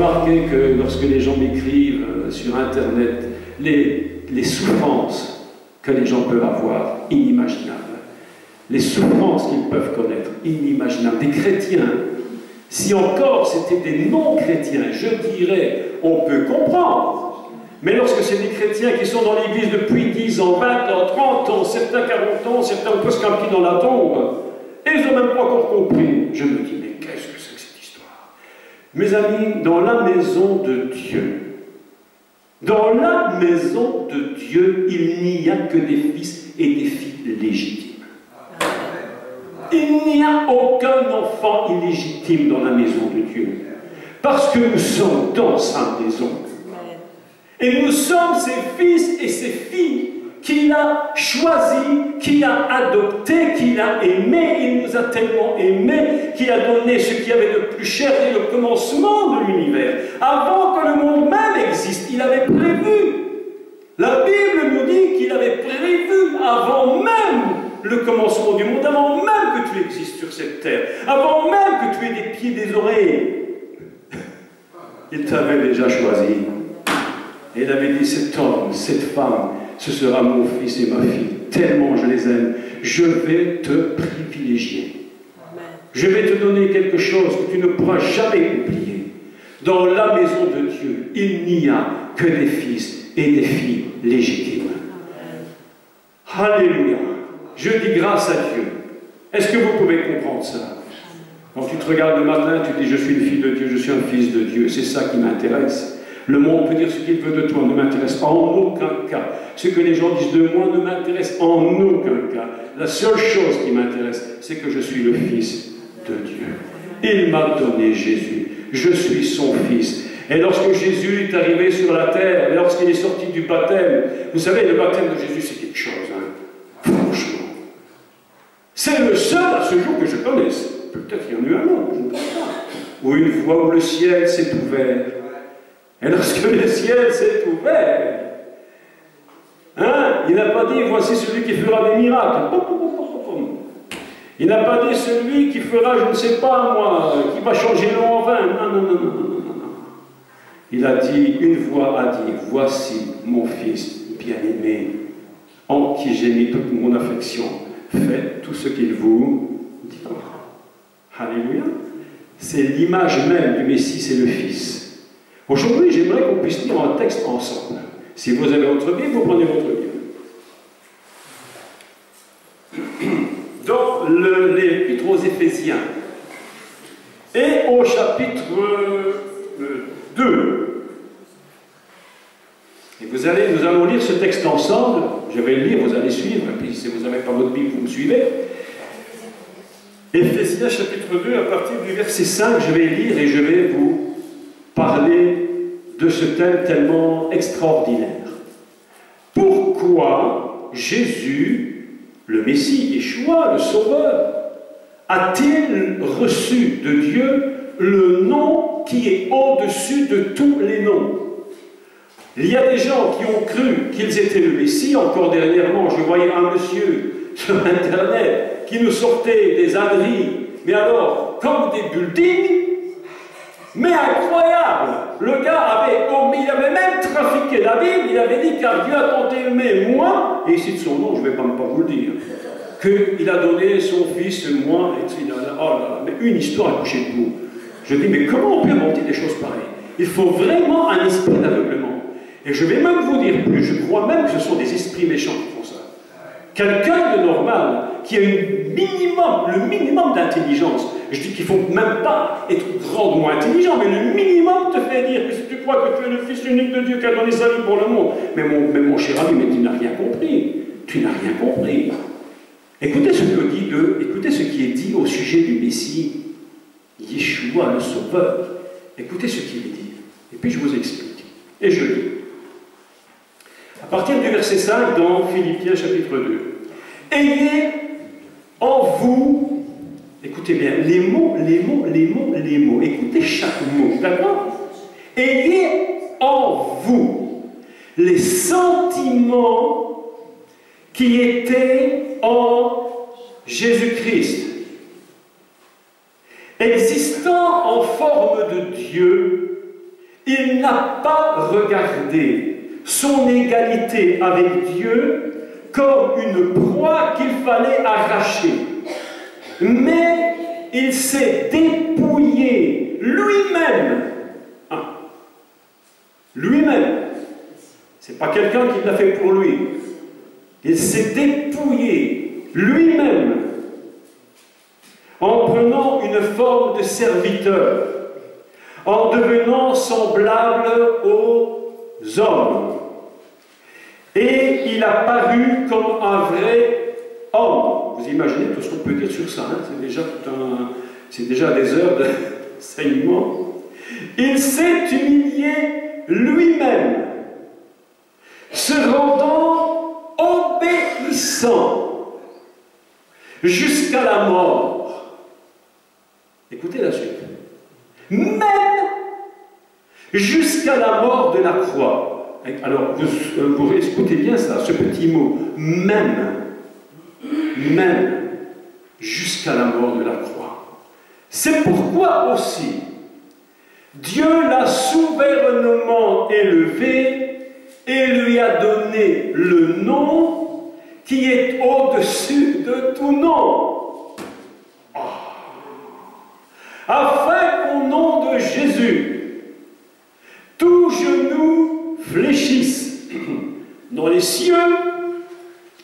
remarqué que lorsque les gens m'écrivent sur Internet, les souffrances que les gens peuvent avoir, inimaginables. Les souffrances qu'ils peuvent connaître, inimaginables. Des chrétiens, si encore c'était des non-chrétiens, je dirais, on peut comprendre. Mais lorsque c'est des chrétiens qui sont dans l'église depuis 10 ans, 20 ans, 30 ans, certains 40 ans, certains ont presque un pied dans la tombe, et ils n'ont même pas encore compris, je me dis, mais qu'est-ce que c'est que cette histoire? Mes amis, dans la maison de Dieu, il n'y a que des fils et des filles légitimes. Il n'y a aucun enfant illégitime dans la maison de Dieu. Parce que nous sommes dans sa maison. Et nous sommes ses fils et ses filles qu'il a choisis, qu'il a adoptés, qu'il a aimés. Il nous a tellement aimés qu'il a donné ce qu'il y avait de plus cher dès le commencement de l'univers. Avant que le monde même existe, il avait prévu. La Bible nous dit qu'il avait prévu avant même le commencement du monde, avant même que tu existes sur cette terre, avant même que tu aies des pieds, des oreilles. Il t'avait déjà choisi. Et il avait dit, cet homme, cette femme, ce sera mon fils et ma fille. Tellement je les aime, je vais te privilégier. Je vais te donner quelque chose que tu ne pourras jamais oublier. Dans la maison de Dieu, il n'y a que des fils et des filles légitimes. Alléluia. Je dis grâce à Dieu. Est-ce que vous pouvez comprendre ça? Quand tu te regardes le matin, tu dis, je suis une fille de Dieu, je suis un fils de Dieu. C'est ça qui m'intéresse. Le monde peut dire ce qu'il veut de toi, ne m'intéresse pas en aucun cas. Ce que les gens disent de moi ne m'intéresse en aucun cas. La seule chose qui m'intéresse, c'est que je suis le Fils de Dieu. Il m'a donné Jésus. Je suis son Fils. Et lorsque Jésus est arrivé sur la terre, et lorsqu'il est sorti du baptême, vous savez, le baptême de Jésus, c'est quelque chose, hein. Franchement. C'est le seul à ce jour que je connaisse. Peut-être qu'il y en a eu un autre, je ne pense pas. Ou une fois où le ciel s'est ouvert. Et lorsque le ciel s'est ouvert, hein, il n'a pas dit, voici celui qui fera des miracles. Il n'a pas dit celui qui fera, je ne sais pas moi, qui va changer l'eau en vin. Non, non, non, non, non, non, non. Il a dit, une voix a dit, voici mon fils bien-aimé, en qui j'ai mis toute mon affection. Faites tout ce qu'il vous dira. Alléluia. C'est l'image même du Messie, c'est le Fils. Aujourd'hui, j'aimerais qu'on puisse lire un texte ensemble. Si vous avez votre Bible, vous prenez votre Bible. Dans l'Épître aux Éphésiens et au chapitre 2. Et nous allons lire ce texte ensemble. Je vais le lire, vous allez suivre. Et puis, si vous n'avez pas votre Bible, vous me suivez. Éphésiens chapitre 2, à partir du verset 5, je vais lire et je vais vous parler de ce thème tellement extraordinaire. Pourquoi Jésus, le Messie, Yeshua, le Sauveur, a-t-il reçu de Dieu le nom qui est au-dessus de tous les noms? Il y a des gens qui ont cru qu'ils étaient le Messie. Encore dernièrement, je voyais un monsieur sur Internet qui nous sortait des âneries, mais alors, comme des buildings, mais incroyable. Le gars il avait même trafiqué la Bible, il avait dit car Dieu a tant aimé moi, et ici de son nom, je ne vais pas vous le dire, qu'il a donné son fils, moi, etc. Oh là là, mais une histoire à coucher de bout. Je dis, mais comment on peut inventer des choses pareilles? Il faut vraiment un esprit d'aveuglement. Et je vais même vous dire plus, je crois même que ce sont des esprits méchants qui font ça. Quelqu'un de normal, qui a le minimum d'intelligence, je dis qu'il ne faut même pas être grandement intelligent, mais le minimum te fait dire que si tu crois que tu es le Fils unique de Dieu qui a donné sa vie pour le monde, mais mon cher ami, mais tu n'as rien compris. Tu n'as rien compris. Écoutez ce qui est dit au sujet du Messie, Yeshua le Sauveur. Écoutez ce qu'il est dit. Et puis je vous explique. Et je lis. À partir du verset 5 dans Philippiens chapitre 2. Ayez en vous, écoutez bien, les mots, écoutez chaque mot, d'accord? Ayez en vous les sentiments qui étaient en Jésus-Christ, existant en forme de Dieu, il n'a pas regardé son égalité avec Dieu comme une proie qu'il fallait arracher. Mais il s'est dépouillé lui-même. Lui-même. Ce n'est pas quelqu'un qui l'a fait pour lui. Il s'est dépouillé lui-même en prenant une forme de serviteur, en devenant semblable aux hommes. Et il a paru comme un vrai homme. Vous imaginez tout ce qu'on peut dire sur ça, hein? C'est déjà des heures d'enseignement. Il s'est humilié lui-même, se rendant obéissant jusqu'à la mort. Écoutez la suite. Même jusqu'à la mort de la croix. Alors, vous écoutez bien ça, ce petit mot. Même jusqu'à la mort de la croix. C'est pourquoi aussi Dieu l'a souverainement élevé et lui a donné le nom qui est au-dessus de tout nom. Afin qu'au nom de Jésus, tout genou fléchisse dans les cieux,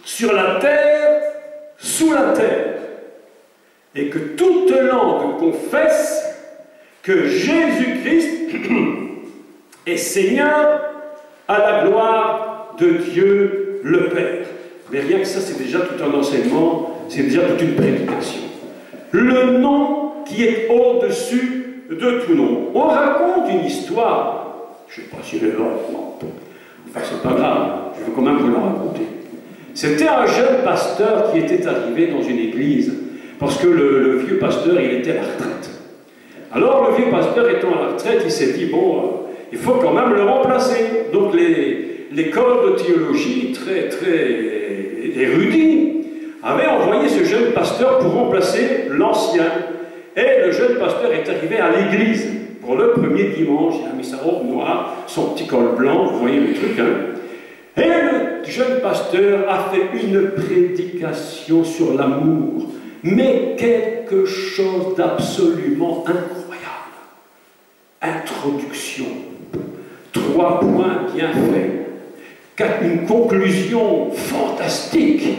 sur la terre, sous la terre, et que toute langue confesse que Jésus-Christ est Seigneur à la gloire de Dieu le Père. Mais rien que ça, c'est déjà tout un enseignement, c'est déjà toute une prédication. Le nom qui est au-dessus de tout nom. On raconte une histoire, je ne sais pas si elle est vraie, enfin c'est pas grave, je veux quand même vous la raconter. C'était un jeune pasteur qui était arrivé dans une église, parce que le vieux pasteur, il était à la retraite. Alors le vieux pasteur étant à la retraite, il s'est dit, bon, il faut quand même le remplacer. Donc l'école de théologie, très érudit, avait envoyé ce jeune pasteur pour remplacer l'ancien. Et le jeune pasteur est arrivé à l'église pour le premier dimanche. Il a mis sa robe noire, son petit col blanc, vous voyez le truc, hein. Et le jeune pasteur a fait une prédication sur l'amour, mais quelque chose d'absolument incroyable. Introduction, 3 points bien faits, une conclusion fantastique.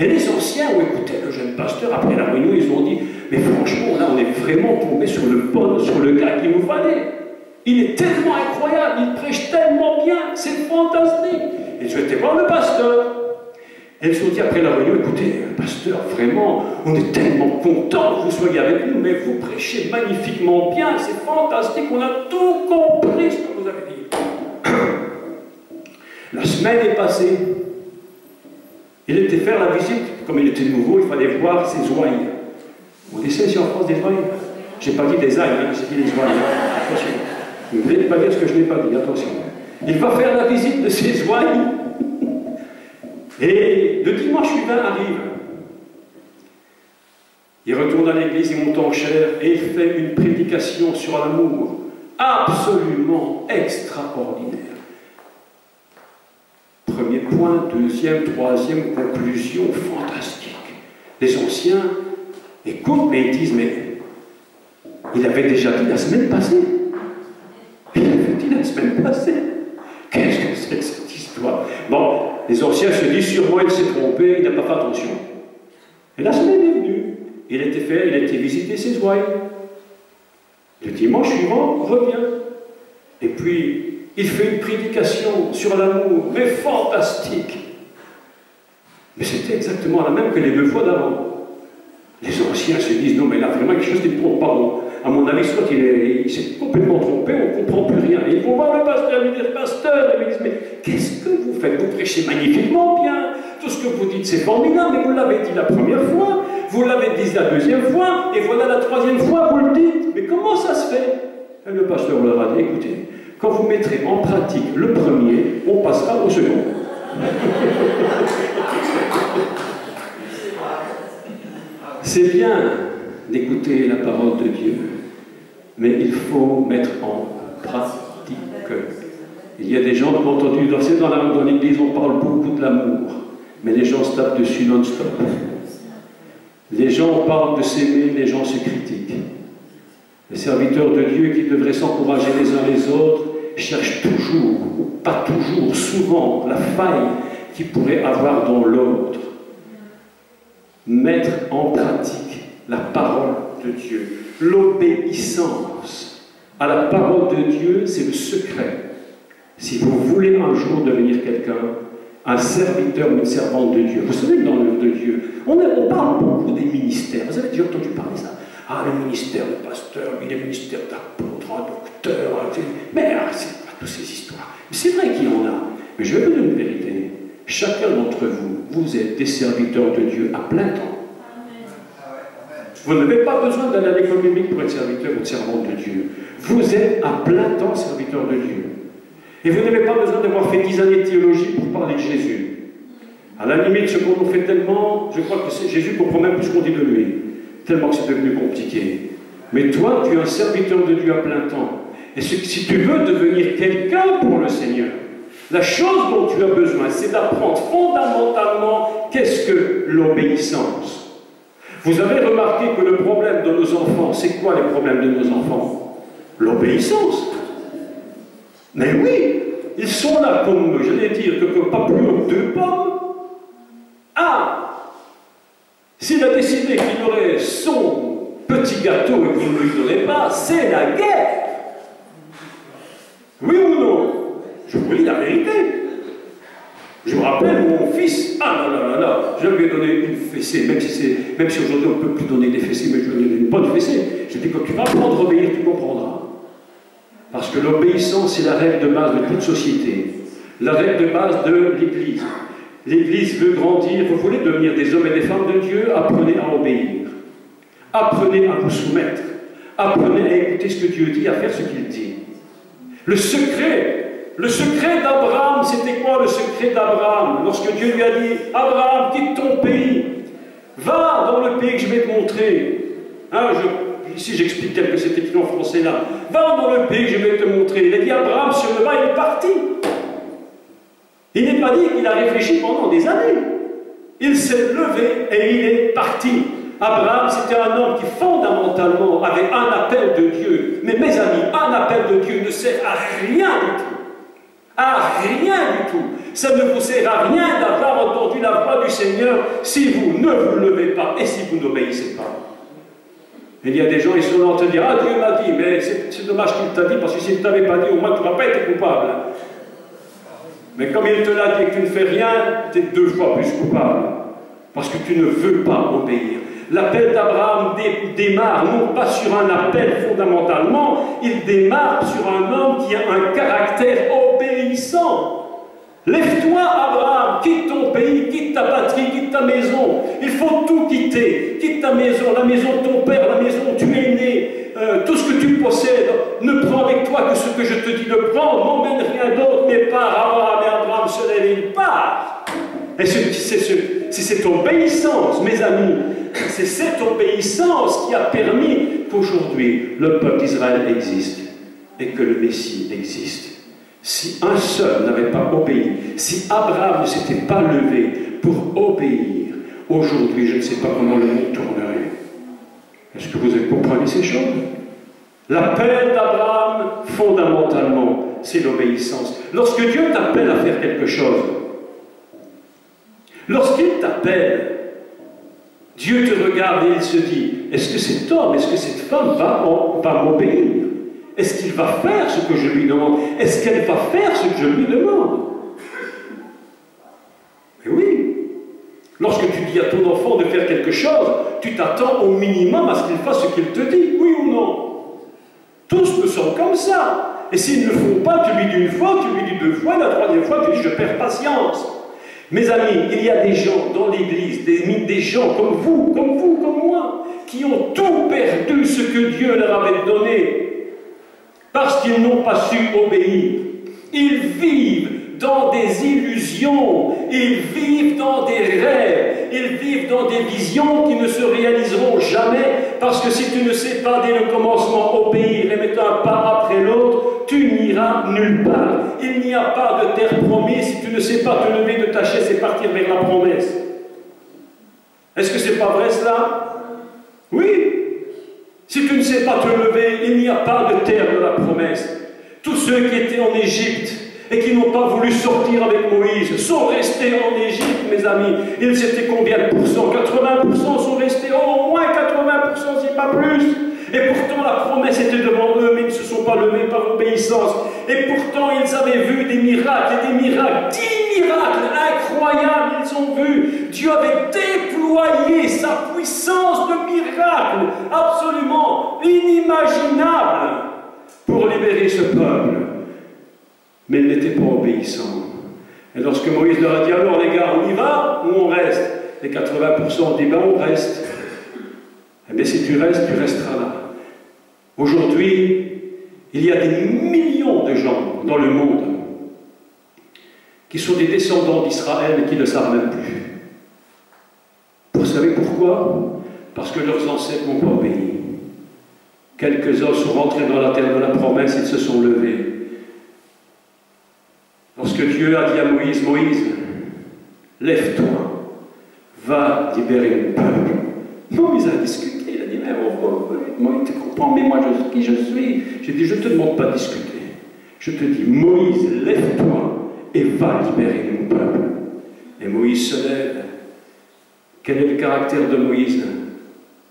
Et les anciens ont écouté le jeune pasteur après la réunion, ils ont dit, mais franchement, là on est vraiment tombé sur le gars qu'il nous fallait. Il est tellement incroyable, il prêche tellement bien, c'est fantastique. Ils souhaitaient voir le pasteur. Et ils se sont dit après la réunion, écoutez, pasteur, vraiment, on est tellement content que vous soyez avec nous, mais vous prêchez magnifiquement bien, c'est fantastique, on a tout compris ce que vous avez dit. La semaine est passée. Il était faire la visite, comme il était nouveau, il fallait voir ses ouailles. On dit ça ici en France des ouailles? Je n'ai pas dit des ailles, hein, j'ai dit des ouailles. Attention. Ne voulez pas dire ce que je n'ai pas dit, attention. Il va faire la visite de ses ouailles. Et le dimanche suivant arrive. Il retourne à l'église, il monte en chair et il fait une prédication sur l'amour absolument extraordinaire. Premier point, deuxième, troisième, conclusion fantastique. Les anciens écoutent, mais ils disent, mais il avait déjà dit la semaine passée. Il avait dit la semaine passée. Qu'est-ce que c'est que cette histoire? Bon, les anciens se disent, sûrement il s'est trompé, il n'a pas fait attention. Et la semaine est venue. Il a été visiter ses ouailles. Le dimanche suivant, revient. Et puis, il fait une prédication sur l'amour, mais fantastique. Mais c'était exactement la même que les 2 fois d'avant. Les anciens se disent, non mais là vraiment quelque chose qui ne trompe pas. Bon, à mon avis, soit il s'est complètement trompé, on ne comprend plus rien. Et ils vont voir le pasteur, lui dire, pasteur, et ils disent, mais qu'est-ce que vous faites? Vous prêchez magnifiquement bien, tout ce que vous dites c'est formidable, mais vous l'avez dit la première fois, vous l'avez dit la deuxième fois, et voilà la 3e fois, vous le dites. Mais comment ça se fait? Et le pasteur leur a dit, écoutez, quand vous mettrez en pratique le premier, on passera au second. C'est bien d'écouter la parole de Dieu, mais il faut mettre en pratique. Il y a des gens qui ont entendu, dans l'église, on parle beaucoup de l'amour, mais les gens se tapent dessus non-stop. Les gens parlent de s'aimer, les gens se critiquent. Les serviteurs de Dieu qui devraient s'encourager les uns les autres cherchent toujours, pas toujours, souvent, la faille qu'ils pourraient avoir dans l'autre. Mettre en pratique la parole de Dieu, l'obéissance à la parole de Dieu, c'est le secret. Si vous voulez un jour devenir quelqu'un, un serviteur ou une servante de Dieu, vous savez que dans l'œuvre de Dieu, on parle beaucoup des ministères. Vous avez déjà entendu parler de ça? Ah, le ministère de pasteur, le ministère d'apôtre, un docteur, mais c'est pas toutes ces histoires. Mais c'est vrai qu'il y en a. Mais je vais vous dire une vérité. Chacun d'entre vous, vous êtes des serviteurs de Dieu à plein temps. Vous n'avez pas besoin d'aller à l'école biblique pour être serviteur ou servante de Dieu. Vous êtes à plein temps serviteur de Dieu. Et vous n'avez pas besoin d'avoir fait 10 années de théologie pour parler de Jésus. À la limite, ce qu'on nous fait tellement, je crois que Jésus comprend même plus ce qu'on dit de lui. Tellement que c'est devenu compliqué. Mais toi, tu es un serviteur de Dieu à plein temps. Et si tu veux devenir quelqu'un pour le Seigneur, la chose dont tu as besoin, c'est d'apprendre fondamentalement qu'est-ce que l'obéissance. Vous avez remarqué que le problème de nos enfants, c'est quoi les problèmes de nos enfants? L'obéissance. Mais oui, ils sont là comme, j'allais dire, que pas plus haut que 2 pommes. Ah, s'il a décidé qu'il aurait son petit gâteau et qu'il ne lui donnait pas, c'est la guerre. Oui ou non? Je vous dis la vérité. Je me rappelle mon fils, ah là, je lui ai donné une fessée, même si aujourd'hui on ne peut plus donner des fessées, mais je lui ai donné une bonne fessée. Je dis, quand tu vas apprendre à obéir, tu comprendras. Parce que l'obéissance, c'est la règle de base de toute société. La règle de base de l'Église. L'Église veut grandir. Vous voulez devenir des hommes et des femmes de Dieu, apprenez à obéir. Apprenez à vous soumettre. Apprenez à écouter ce que Dieu dit, à faire ce qu'il dit. Le secret d'Abraham, c'était quoi le secret d'Abraham? Lorsque Dieu lui a dit, Abraham, quitte ton pays, va dans le pays que je vais te montrer. Hein, ici j'explique tel que c'est écrit en français là. Va dans le pays que je vais te montrer. Il a dit, Abraham se leva, il est parti. Il n'est pas dit qu'il a réfléchi pendant des années. Il s'est levé et il est parti. Abraham, c'était un homme qui fondamentalement avait un appel de Dieu. Mais mes amis, un appel de Dieu ne sert à rien du tout. À rien du tout. Ça ne vous sert à rien d'avoir entendu la voix du Seigneur si vous ne vous levez pas et si vous n'obéissez pas. Il y a des gens, ils sont là en te dire, ah Dieu m'a dit, mais c'est dommage qu'il t'a dit, parce que s'il ne t'avait pas dit, au moins tu n'auras pas été coupable. Mais comme il te l'a dit et que tu ne fais rien, tu es 2 fois plus coupable. Parce que tu ne veux pas obéir. L'appel d'Abraham démarre non pas sur un appel fondamentalement, il démarre sur un homme qui a un caractère obéissant. Lève-toi, Abraham, quitte ton pays, quitte ta patrie, quitte ta maison. Il faut tout quitter. Quitte ta maison, la maison de ton père, la maison où tu es né, tout ce que tu possèdes. Ne prends avec toi que ce que je te dis de prendre, n'emmène rien d'autre, mais pars. Abraham et Abraham se lèvent et il part. Et c'est cette obéissance, mes amis, c'est cette obéissance qui a permis qu'aujourd'hui le peuple d'Israël existe et que le Messie existe. Si un seul n'avait pas obéi, si Abraham ne s'était pas levé pour obéir, aujourd'hui je ne sais pas comment le monde tournerait. Est-ce que vous comprenez ces choses? L'appel d'Abraham, fondamentalement, c'est l'obéissance. Lorsque Dieu t'appelle à faire quelque chose, lorsqu'il t'appelle, Dieu te regarde et il se dit, est-ce que cet homme, est-ce que cette femme va m'obéir? Est-ce qu'il va faire ce que je lui demande? Est-ce qu'elle va faire ce que je lui demande? Mais oui. Lorsque tu dis à ton enfant de faire quelque chose, tu t'attends au minimum à ce qu'il fasse ce qu'il te dit, oui ou non? Tous me sont comme ça. Et s'ils ne le font pas, tu lui dis une fois, tu lui dis 2 fois, la 3e fois, tu dis je perds patience. Mes amis, il y a des gens dans l'Église, des gens comme vous, comme moi, qui ont tout perdu ce que Dieu leur avait donné. Parce qu'ils n'ont pas su obéir. Ils vivent dans des illusions, ils vivent dans des rêves, ils vivent dans des visions qui ne se réaliseront jamais Parce que si tu ne sais pas dès le commencement obéir et mettre un pas après l'autre, tu n'iras nulle part. Il n'y a pas de terre promise si tu ne sais pas te lever de ta chaise et partir vers la promesse. Est-ce que c'est pas vrai cela? Oui. Si tu ne sais pas te lever, il n'y a pas de terre de la promesse. Tous ceux qui étaient en Égypte et qui n'ont pas voulu sortir avec Moïse sont restés en Égypte, mes amis. Ils étaient combien de pourcents? 80% sont restés, au moins 80%, si pas plus. Et pourtant la promesse était devant eux, mais ils ne se sont pas levés par obéissance. Et pourtant ils avaient vu des miracles, et des miracles, 10 miracles incroyables, ils ont vu. Dieu avait déployé sa puissance de miracle, absolument inimaginable, pour libérer ce peuple. Mais ils n'étaient pas obéissants. Et lorsque Moïse leur a dit, alors les gars, on y va ou on reste? Les 80% ont dit, ben on reste. Eh bien si tu restes, tu resteras là. Aujourd'hui, il y a des millions de gens dans le monde qui sont des descendants d'Israël et qui ne le savent même plus. Vous savez pourquoi? Parce que leurs ancêtres n'ont pas obéi. Quelques-uns sont rentrés dans la terre de la promesse, ils se sont levés. Lorsque Dieu a dit à Moïse, Moïse, lève-toi, va libérer mon peuple. Moïse a discuté, il a dit, mais Moïse, tu comprends, mais moi, qui je suis? J'ai dit, je ne te demande pas de discuter. Je te dis, Moïse, lève-toi et va libérer mon peuple. Et Moïse se lève. Quel est le caractère de Moïse?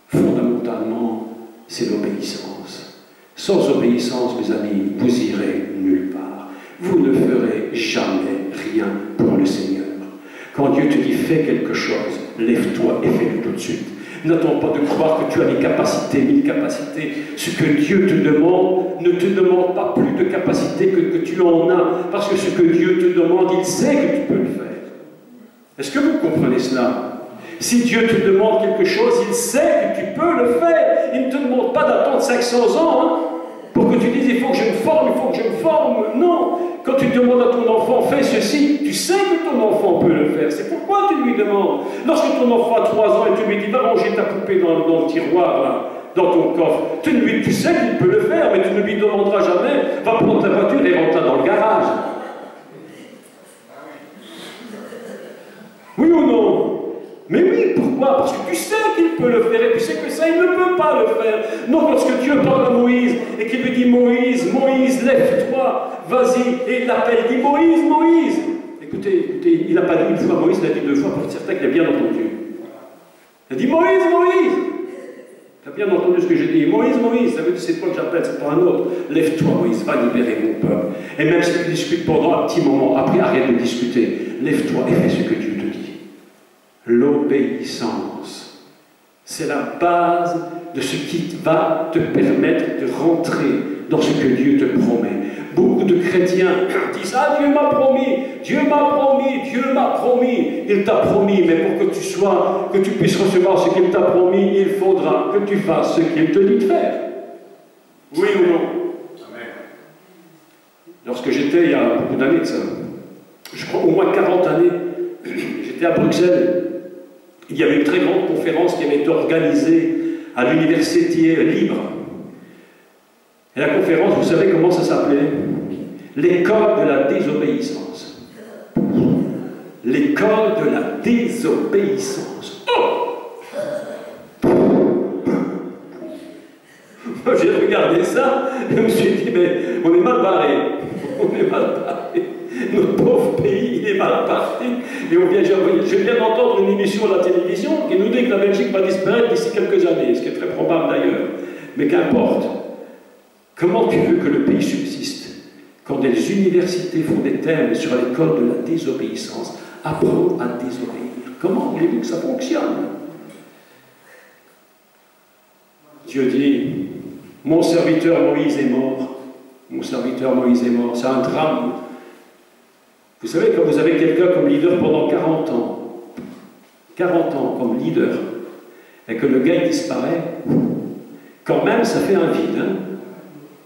Fondamentalement, c'est l'obéissance. Sans obéissance, mes amis, vous irez nulle part. Vous ne ferez jamais rien pour le Seigneur. Quand Dieu te dit, fais quelque chose, lève-toi et fais-le tout de suite. N'attends pas de croire que tu as des capacités, 1000 capacités. Ce que Dieu te demande, ne te demande pas plus de capacités que tu en as. Parce que ce que Dieu te demande, il sait que tu peux le faire. Est-ce que vous comprenez cela? Si Dieu te demande quelque chose, il sait que tu peux le faire. Il ne te demande pas d'attendre 500 ans pour que tu dises, il faut que je me forme, il faut que je me forme. Non. Quand tu demandes à ton enfant, fais ceci, tu sais que ton enfant peut le faire. C'est pourquoi tu lui demandes. Lorsque ton enfant a 3 ans et tu lui dis, va ranger ta poupée dans le tiroir, là, dans ton coffre, tu sais qu'il peut le faire, mais tu ne lui demanderas jamais, va prendre ta voiture et rentre dans le garage. Oui ou non? Mais oui, pourquoi? Parce que tu sais qu'il peut le faire et tu sais que ça, il ne peut pas le faire. Donc lorsque Dieu parle à Moïse et qu'il lui dit, Moïse, Moïse, lève-toi, vas-y, et il l'appelle, il dit, Moïse, Moïse. Écoutez, il n'a pas dit une fois Moïse, il a dit 2 fois pour être certain qu'il a bien entendu. Il a dit, Moïse, Moïse. Tu as bien entendu ce que j'ai dit. Moïse, Moïse, ça veut dire c'est toi que j'appelle, c'est pas un autre. Lève-toi, Moïse, va libérer mon peuple. Et même si tu discutes pendant un petit moment, après arrête de discuter. Lève-toi et fais ce que Dieu te dit. L'obéissance, c'est la base de ce qui va te permettre de rentrer dans ce que Dieu te promet. Beaucoup de chrétiens disent, ah, Dieu m'a promis, Dieu m'a promis, Dieu m'a promis. Il t'a promis, mais pour que tu puisses recevoir ce qu'il t'a promis, il faudra que tu fasses ce qu'il te dit de faire. Oui ou non? Amen. Lorsque j'étais, il y a beaucoup d'années de ça, je crois au moins 40 années, j'étais à Bruxelles. Il y avait une très grande conférence qui avait été organisée à l'université libre. Et la conférence, vous savez comment ça s'appelait? L'école de la désobéissance. L'école de la désobéissance. Oh! Moi, j'ai regardé ça et je me suis dit, mais on est mal barré. On est mal barré. Notre pauvre pays, il est mal parti. Et je viens d'entendre une émission à la télévision qui nous dit que la Belgique va disparaître d'ici quelques années, ce qui est très probable d'ailleurs. Mais qu'importe. Comment tu veux que le pays subsiste quand des universités font des thèmes sur l'école de la désobéissance? Apprendre à désobéir. Comment voulez-vous que ça fonctionne? Dieu dit, mon serviteur Moïse est mort. Mon serviteur Moïse est mort. C'est un drame. Vous savez, quand vous avez quelqu'un comme leader pendant 40 ans comme leader, et que le gars il disparaît, quand même ça fait un vide. Hein?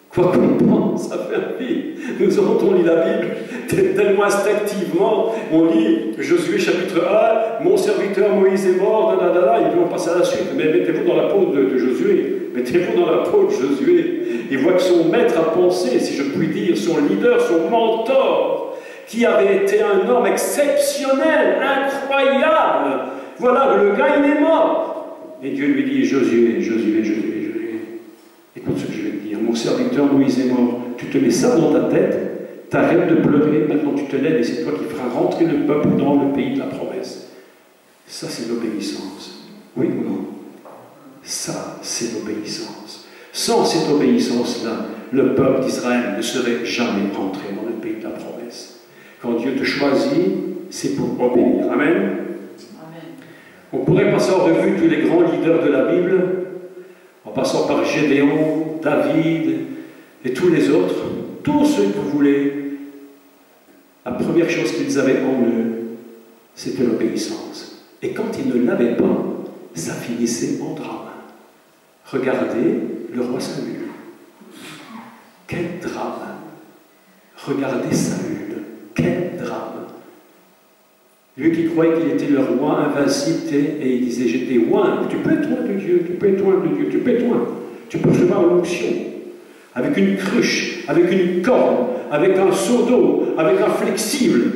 Quoi qu'on pense, ça fait un vide. Nous autres, on lit la Bible tellement instinctivement, on lit Josué chapitre 1, mon serviteur Moïse est mort, et puis on va passer à la suite, mais mettez-vous dans la peau de Josué. Mettez-vous dans la peau de Josué. Il voit que son maître à penser, si je puis dire, son leader, son mentor, qui avait été un homme exceptionnel, incroyable. Voilà, le gars, il est mort. Et Dieu lui dit, Josué, Josué, Josué, Josué, écoute ce que je vais te dire. Mon serviteur Moïse est mort. Tu te mets ça dans ta tête, t'arrêtes de pleurer, maintenant tu te lèves et c'est toi qui feras rentrer le peuple dans le pays de la promesse. Ça, c'est l'obéissance. Oui ou non? Ça, c'est l'obéissance. Sans cette obéissance-là, le peuple d'Israël ne serait jamais rentré dans le pays de la promesse. Quand Dieu te choisit, c'est pour obéir. Amen. Amen. On pourrait passer en revue tous les grands leaders de la Bible, en passant par Gédéon, David et tous les autres, tous ceux que vous voulez. La première chose qu'ils avaient en eux, c'était l'obéissance. Et quand ils ne l'avaient pas, ça finissait en drame. Regardez le roi Saül. Quel drame! Regardez Saül. Quel drame! Lui qui croyait qu'il était le roi invincible, et il disait, j'étais oint. Tu peux être oint de Dieu, tu peux être oint de Dieu, tu peux être oint. Tu peux recevoir l'onction. Avec une cruche, avec une corde, avec un seau d'eau, avec un flexible.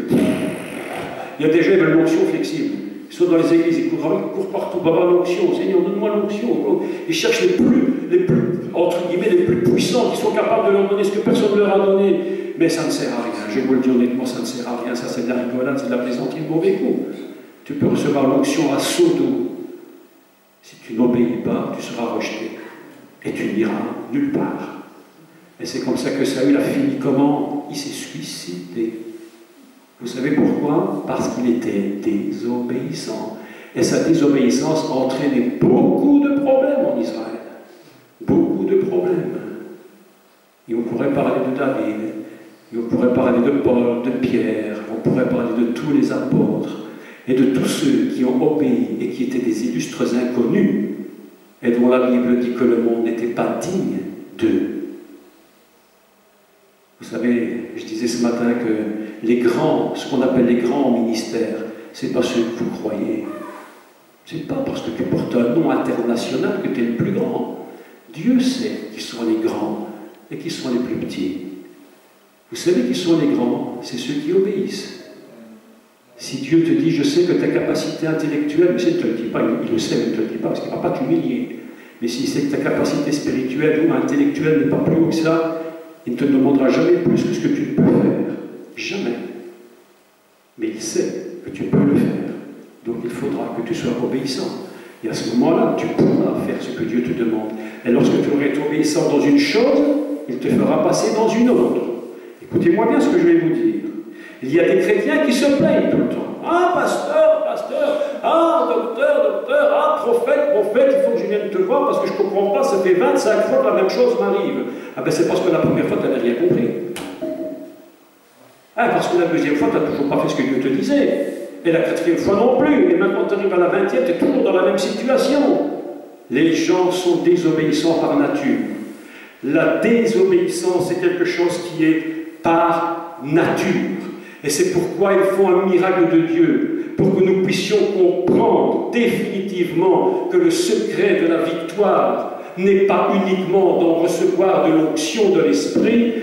Il y a des gens qui veulent l'onction flexible. Ils sont dans les églises, ils courent partout, Baba l'onction, Seigneur, donne-moi l'onction. Ils cherchent les plus, entre guillemets, les plus puissants qui sont capables de leur donner ce que personne ne leur a donné. Mais ça ne sert à rien, je vous le dis honnêtement, ça ne sert à rien, ça c'est de la rigolade, c'est de la plaisanterie de mauvais goût. Tu peux recevoir l'onction à seau d'eau. Si tu n'obéis pas, tu seras rejeté. Et tu n'iras nulle part. Et c'est comme ça que Saül a fini comment? Il s'est suicidé. Vous savez pourquoi? Parce qu'il était désobéissant. Et sa désobéissance entraînait beaucoup de problèmes en Israël. Beaucoup de problèmes. Et on pourrait parler de David, et on pourrait parler de Paul, de Pierre, on pourrait parler de tous les apôtres, et de tous ceux qui ont obéi et qui étaient des illustres inconnus, et dont la Bible dit que le monde n'était pas digne d'eux. Vous savez, je disais ce matin que les grands, ce qu'on appelle les grands ministères, c'est pas ceux que vous croyez. C'est pas parce que tu portes un nom international que tu es le plus grand. Dieu sait qui sont les grands et qui sont les plus petits. Vous savez qui sont les grands? C'est ceux qui obéissent. Si Dieu te dit, je sais que ta capacité intellectuelle, mais il ne te le dit pas, il le sait, mais il ne te le dit pas, parce qu'il ne va pas t'humilier. Mais s'il sait que ta capacité spirituelle ou intellectuelle n'est pas plus haut que ça, il ne te demandera jamais plus que ce que tu peux faire. Jamais. Mais il sait que tu peux le faire. Donc il faudra que tu sois obéissant. Et à ce moment-là, tu pourras faire ce que Dieu te demande. Et lorsque tu auras été obéissant dans une chose, il te fera passer dans une autre. Écoutez-moi bien ce que je vais vous dire. Il y a des chrétiens qui se plaignent tout le temps. Ah, pasteur, pasteur, ah, docteur, docteur, ah, prophète, prophète, il faut que je vienne te voir parce que je ne comprends pas, ça fait 25 fois que la même chose m'arrive. Ah ben c'est parce que la première fois, tu n'avais rien compris. Ah, parce que la deuxième fois, tu n'as toujours pas fait ce que Dieu te disait. Et la quatrième fois non plus. Et maintenant, tu arrives à la 20e, tu es toujours dans la même situation. Les gens sont désobéissants par nature. La désobéissance, c'est quelque chose qui est par nature. Et c'est pourquoi il faut un miracle de Dieu, pour que nous puissions comprendre définitivement que le secret de la victoire n'est pas uniquement d'en recevoir de l'onction de l'Esprit.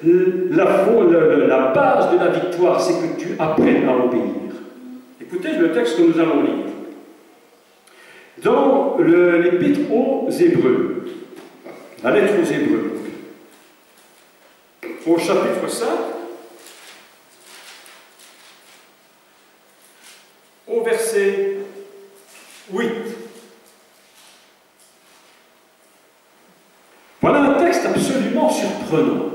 La base de la victoire, c'est que tu apprennes à obéir. Écoutez le texte que nous allons lire. Dans l'Épître aux Hébreux, la lettre aux Hébreux, au chapitre 5, au verset 8. Voilà un texte absolument surprenant.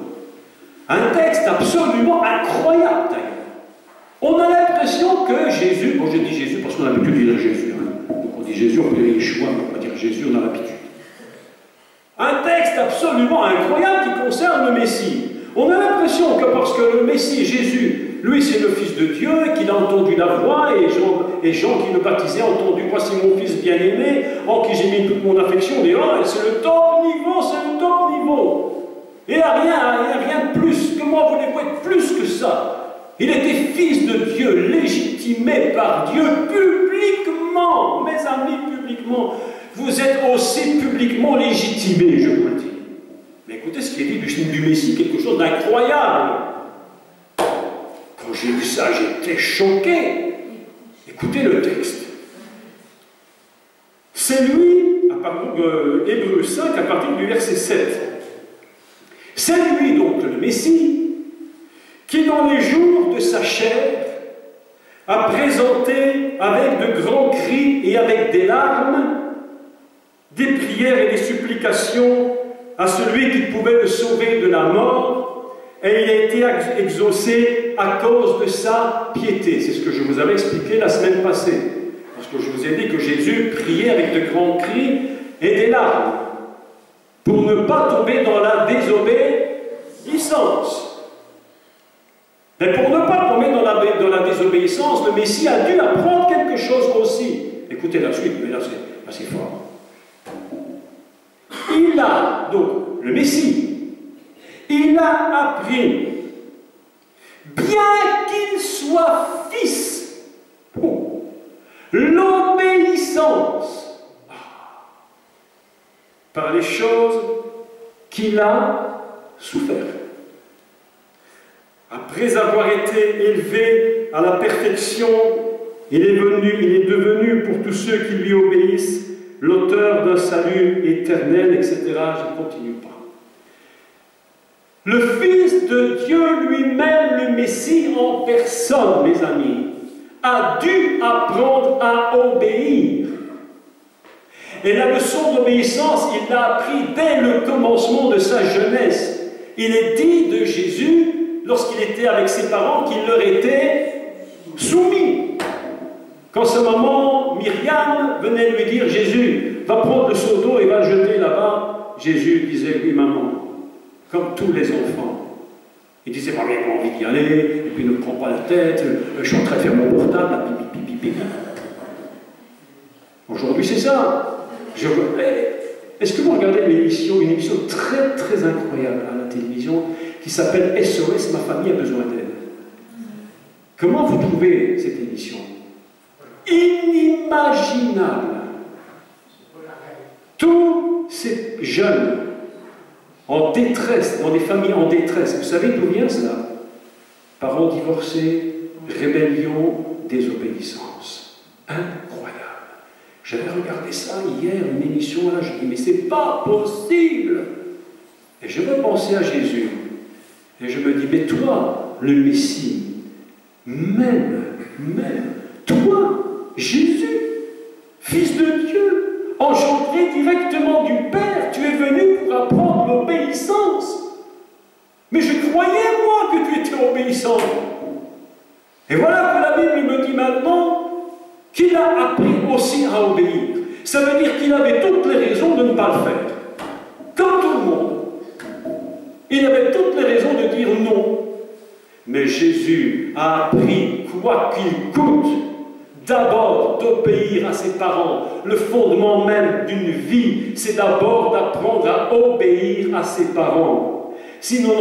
Un texte absolument incroyable d'ailleurs. On a l'impression que Jésus, bon je dis Jésus parce qu'on a l'habitude de dire Jésus, hein. Donc on dit Jésus, on peut dire Yeshua, mais on va dire Jésus, on a l'habitude. Un texte absolument incroyable qui concerne le Messie. On a l'impression que parce que le Messie, Jésus, lui c'est le Fils de Dieu, qu'il a entendu la voix, et Jean qui le baptisait a entendu, voici mon Fils bien-aimé, en qui j'ai mis toute mon affection, on dit, oh, c'est le top niveau, c'est le top niveau. Et il n'y a rien de plus. Comment voulez-vous être plus que ça? Il était Fils de Dieu, légitimé par Dieu publiquement, mais amis publiquement. Vous êtes aussi publiquement légitimés, je vous le dis. Mais écoutez ce qui est dit du Messie, quelque chose d'incroyable. Quand j'ai lu ça, j'étais choqué. Écoutez le texte. C'est lui, à partir de Hébreux 5, à partir du verset 7. C'est lui, donc, le Messie, qui, dans les jours de sa chair, a présenté avec de grands cris et avec des larmes des prières et des supplications à celui qui pouvait le sauver de la mort, et il a été exaucé à cause de sa piété. C'est ce que je vous avais expliqué la semaine passée, parce que je vous ai dit que Jésus priait avec de grands cris et des larmes, pour ne pas tomber dans la désobéissance. Mais pour ne pas tomber dans la désobéissance, le Messie a dû apprendre quelque chose aussi. Écoutez la suite, mais là c'est assez fort. Il a, donc, le Messie, il a appris, bien qu'il soit fils, l'obéissance par les choses qu'il a souffert. Après avoir été élevé à la perfection, il est devenu pour tous ceux qui lui obéissent l'auteur d'un salut éternel, etc. Je ne continue pas. Le Fils de Dieu lui-même, le Messie en personne, mes amis, a dû apprendre à obéir. Et la leçon d'obéissance, il l'a appris dès le commencement de sa jeunesse. Il est dit de Jésus, lorsqu'il était avec ses parents, qu'il leur était soumis. Quand sa maman, Myriam, venait lui dire, Jésus, va prendre le seau d'eau et va le jeter là-bas, Jésus disait, oui maman, comme tous les enfants. Il disait, pas bien envie d'y aller, et puis ne prends pas la tête, je suis en train de faire mon portable, pipi, pipi. Aujourd'hui c'est ça. Est-ce que vous regardez une émission très très incroyable à la télévision qui s'appelle SOS, ma famille a besoin d'aide? Comment vous trouvez cette émission? Inimaginable. Tous ces jeunes en détresse, dans des familles en détresse, vous savez d'où vient cela? Parents divorcés, rébellion, désobéissance. Incroyable. J'avais regardé ça hier, une émission là, je dis mais c'est pas possible. Et je repensais à Jésus. Et je me dis, mais toi, le Messie, même, toi, Jésus, Fils de Dieu, engendré directement du Père, tu es venu pour apprendre l'obéissance. Mais je croyais, moi, que tu étais obéissant. Et voilà que la Bible me dit maintenant qu'il a appris aussi à obéir. Ça veut dire qu'il avait toutes les raisons de ne pas le faire. Comme tout le monde. Il avait toutes les raisons de dire non. Mais Jésus a appris, quoi qu'il coûte, d'abord d'obéir à ses parents. Le fondement même d'une vie, c'est d'abord d'apprendre à obéir à ses parents. Si nous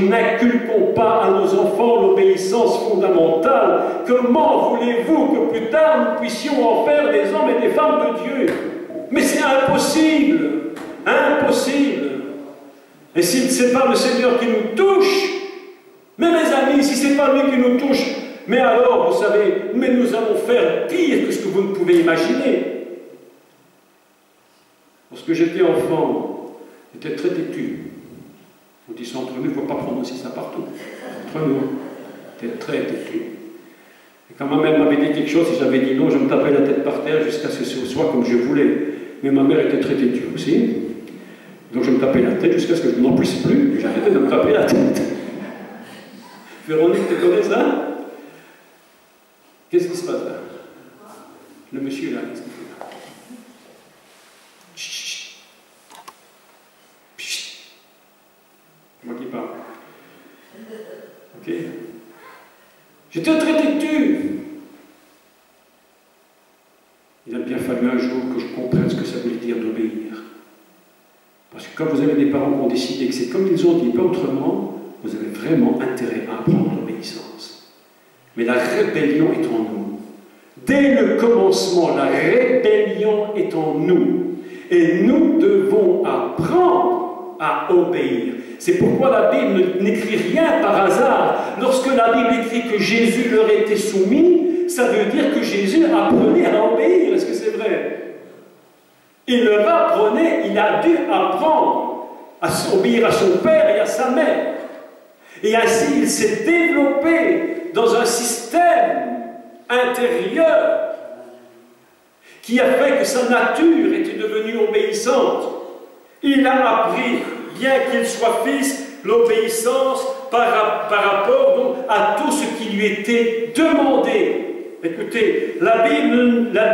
n'inculquons pas à nos enfants l'obéissance fondamentale, comment voulez-vous que plus tard nous puissions en faire des hommes et des femmes de Dieu? Mais c'est impossible. Impossible. Et si ce n'est pas le Seigneur qui nous touche, mais mes amis, si ce n'est pas lui qui nous touche, mais alors, vous savez, mais nous allons faire pire que ce que vous ne pouvez imaginer. Lorsque j'étais enfant, j'étais très têtu. On dit ça entre nous, il ne faut pas prendre aussi ça partout. Entre nous, j'étais très têtu. Et quand ma mère m'avait dit quelque chose, si j'avais dit non, je me tapais la tête par terre jusqu'à ce que ce soit comme je voulais. Mais ma mère était très têtue aussi. Donc je me tapais la tête jusqu'à ce que je n'en puisse plus, et j'arrêtais de me taper la tête. Véronique, tu connais ça? Qu'est-ce qui se passe là? Le monsieur là, qu'est-ce qu'il fait là? Chut. Chut. Moi qui parle. Ok? J'étais très têtu. Il a bien fallu un jour que je comprenne ce que ça voulait dire d'obéir. Parce que quand vous avez des parents qui ont décidé que c'est comme ils ont dit, pas autrement, vous avez vraiment intérêt à apprendre l'obéissance. Mais la rébellion est en nous. Dès le commencement, la rébellion donc est en nous. Et nous devons apprendre à obéir. C'est pourquoi la Bible n'écrit rien par hasard. Lorsque la Bible écrit que Jésus leur était soumis, ça veut dire que Jésus apprenait à obéir. Est-ce que c'est vrai? Il leur apprenait, il a dû apprendre à obéir à son père et à sa mère. Et ainsi, il s'est développé dans un système intérieur qui a fait que sa nature était devenue obéissante. Il a appris, bien qu'il soit fils, l'obéissance par rapport donc, à tout ce qui lui était demandé. Écoutez, la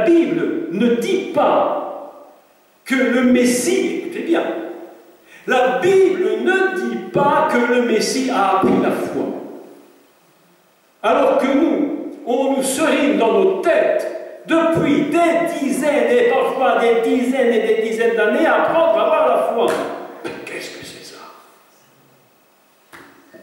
Bible ne dit pas que le Messie, écoutez bien, la Bible ne dit pas que le Messie a appris la foi. Alors que nous, on nous serine dans nos têtes depuis des dizaines et parfois des dizaines d'années à apprendre à avoir la foi. Mais qu'est-ce que c'est ça?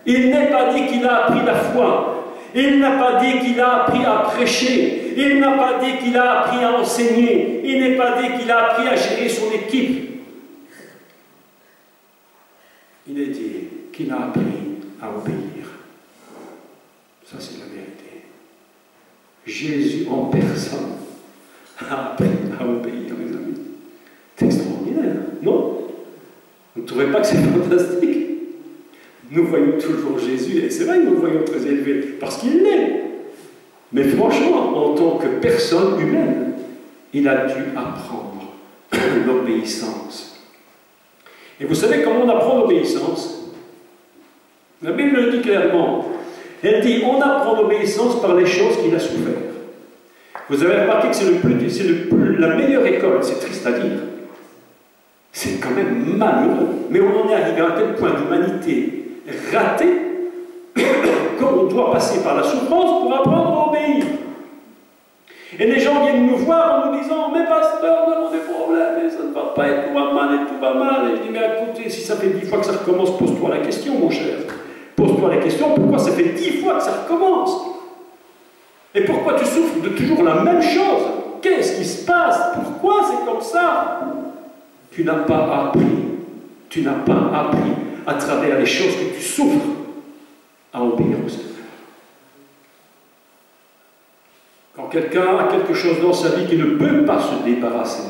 Il n'est pas dit qu'il a appris la foi. Il n'a pas dit qu'il a appris à prêcher. Il n'a pas dit qu'il a appris à enseigner. Il n'est pas dit qu'il a appris à gérer son équipe. Il est dit qu'il a appris à obéir. Ça, c'est la vérité. Jésus en personne a appris à obéir, mes amis. C'est extraordinaire, non? Vous ne trouvez pas que c'est fantastique? Nous voyons toujours Jésus, et c'est vrai que nous le voyons très élevé, parce qu'il l'est. Mais franchement, en tant que personne humaine, il a dû apprendre l'obéissance. Et vous savez comment on apprend l'obéissance? La Bible le dit clairement. Elle dit, on apprend l'obéissance par les choses qu'il a souffert. Vous avez remarqué que c'est la meilleure école, c'est triste à dire. C'est quand même malheureux. Mais on en est arrivé à un tel point d'humanité ratée qu'on doit passer par la souffrance pour apprendre à obéir. Et les gens viennent nous voir en nous disant, mais pasteur, nous avons des problèmes, et ça ne va pas, et tout va mal, et tout va mal. Et je dis, mais écoutez, si ça fait 10 fois que ça recommence, pose-toi la question, mon cher. Pose-toi la question, pourquoi ça fait 10 fois que ça recommence? Et pourquoi tu souffres de toujours la même chose? Qu'est-ce qui se passe? Pourquoi c'est comme ça? Tu n'as pas appris. Tu n'as pas appris à travers les choses que tu souffres à obéir au Seigneur. Quand quelqu'un a quelque chose dans sa vie qui ne peut pas se débarrasser,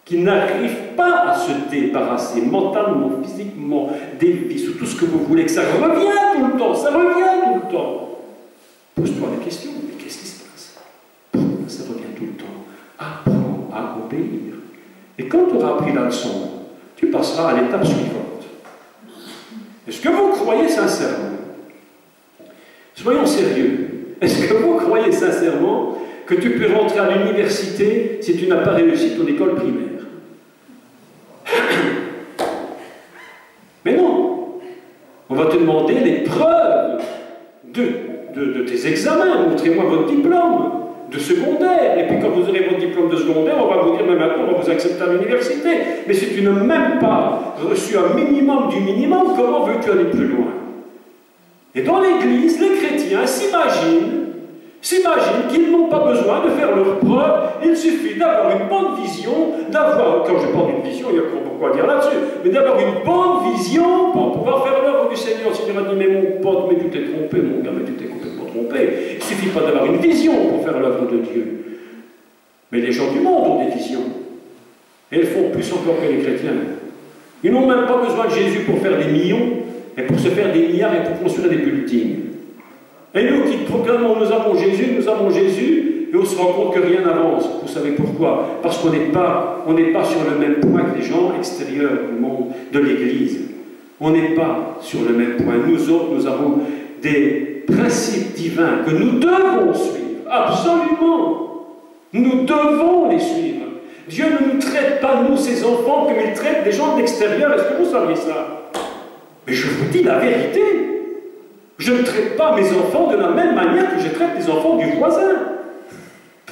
qui n'arrive pas à se débarrasser mentalement, physiquement, des vices ou tout ce que vous voulez, que ça revient tout le temps, ça revient tout le temps. Pose-toi la question, mais qu'est-ce qui se passe? Pourquoi ça revient tout le temps? Apprends à obéir. Et quand tu auras appris la leçon, tu passeras à l'étape suivante. Est-ce que vous croyez sincèrement? Soyons sérieux. Est-ce que vous croyez sincèrement que tu peux rentrer à l'université si tu n'as pas réussi ton école primaire? Mais non. On va te demander les preuves de tes examens. Montrez-moi votre diplôme de secondaire. Et puis quand vous aurez votre diplôme de secondaire, on va vous dire, mais maintenant, on va vous accepter à l'université. Mais si tu n'as même pas reçu un minimum du minimum, comment veux-tu aller plus loin? Et dans l'Église, les chrétiens s'imaginent qu'ils n'ont pas besoin de faire leurs preuves, il suffit d'avoir une bonne vision, quand je parle d'une vision, il y a encore beaucoup à dire là-dessus, mais d'avoir une bonne vision pour pouvoir faire l'œuvre du Seigneur. Le Seigneur a dit, mais mon pote, mais tu t'es trompé, mon gars, mais tu t'es complètement trompé. Il ne suffit pas d'avoir une vision pour faire l'œuvre de Dieu. Mais les gens du monde ont des visions. Et ils font plus encore que les chrétiens. Ils n'ont même pas besoin de Jésus pour faire des millions, et pour se faire des milliards et pour construire des buildings. Et nous qui proclamons nous avons Jésus, et on se rend compte que rien n'avance. Vous savez pourquoi? Parce qu'on n'est pas sur le même point que les gens extérieurs du monde, de l'Église. On n'est pas sur le même point. Nous autres, nous avons des principes divins que nous devons suivre. Absolument. Nous devons les suivre. Dieu ne nous traite pas, nous, ses enfants, comme il traite des gens de l'extérieur. Est-ce que vous saviez ça? Mais je vous dis la vérité. Je ne traite pas mes enfants de la même manière que je traite les enfants du voisin.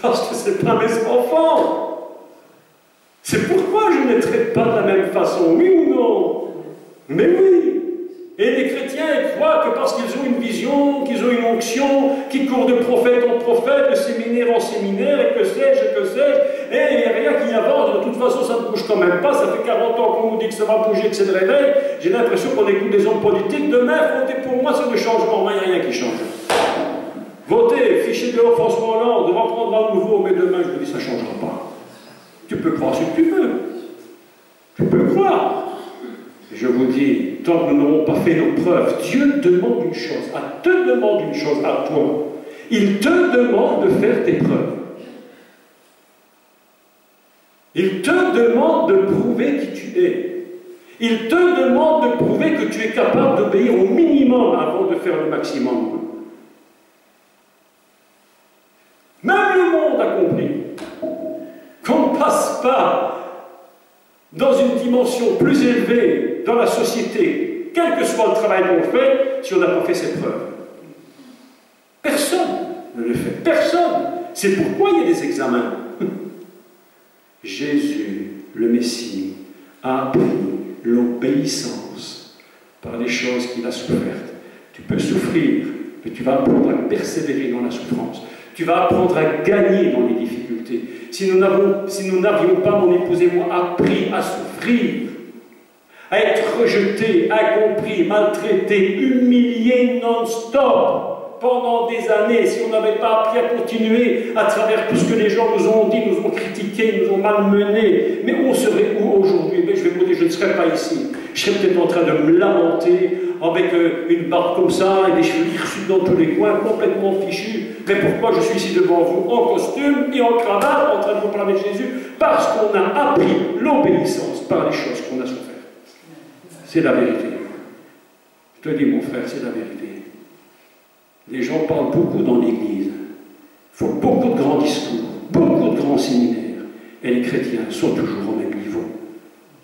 Parce que ce n'est pas mes enfants. C'est pourquoi je ne les traite pas de la même façon, oui ou non? Mais oui. Et les chrétiens, ils croient que parce qu'ils ont une vision, qu'ils ont une onction, qu'ils courent de prophète en prophète, de séminaire en séminaire, et que sais-je, et il n'y a toute façon ça ne bouge quand même pas, ça fait 40 ans qu'on nous dit que ça va bouger, que c'est le réveil, j'ai l'impression qu'on écoute des hommes politiques, demain, votez pour moi, c'est le changement, il n'y a rien qui change. Votez, fichez dehors François Hollande, on reprendra à nouveau, mais demain, je vous dis, ça ne changera pas. Tu peux croire ce que tu veux. Tu peux croire. Et je vous dis, tant que nous n'aurons pas fait nos preuves, Dieu demande une chose, te demande une chose à toi. Il te demande de faire tes preuves. Il te demande de prouver qui tu es. Il te demande de prouver que tu es capable d'obéir au minimum avant de faire le maximum. Même le monde a compris qu'on ne passe pas dans une dimension plus élevée dans la société, quel que soit le travail qu'on fait, si on n'a pas fait ses preuves. Personne ne le fait. Personne. C'est pourquoi il y a des examens. Jésus, le Messie, a appris l'obéissance par les choses qu'il a souffertes. Tu peux souffrir, mais tu vas apprendre à persévérer dans la souffrance. Tu vas apprendre à gagner dans les difficultés. Si nous n'avions pas, mon épouse et moi, appris à souffrir, à être rejetés, incompris, maltraités, humiliés non-stop, pendant des années, si on n'avait pas appris à continuer à travers tout ce que les gens nous ont dit, nous ont critiqué, nous ont malmenés, mais on serait où aujourd'hui? Je vais vous dire, je ne serais pas ici. Je serais peut-être en train de me lamenter avec une barbe comme ça et des cheveux hirsutes dans tous les coins, complètement fichus. Mais pourquoi je suis ici devant vous en costume et en cravate en train de vous parler de Jésus? Parce qu'on a appris l'obéissance par les choses qu'on a souffert. C'est la vérité. Je te dis, mon frère, c'est la vérité. Les gens parlent beaucoup dans l'Église. Il faut beaucoup de grands discours, beaucoup de grands séminaires. Et les chrétiens sont toujours au même niveau.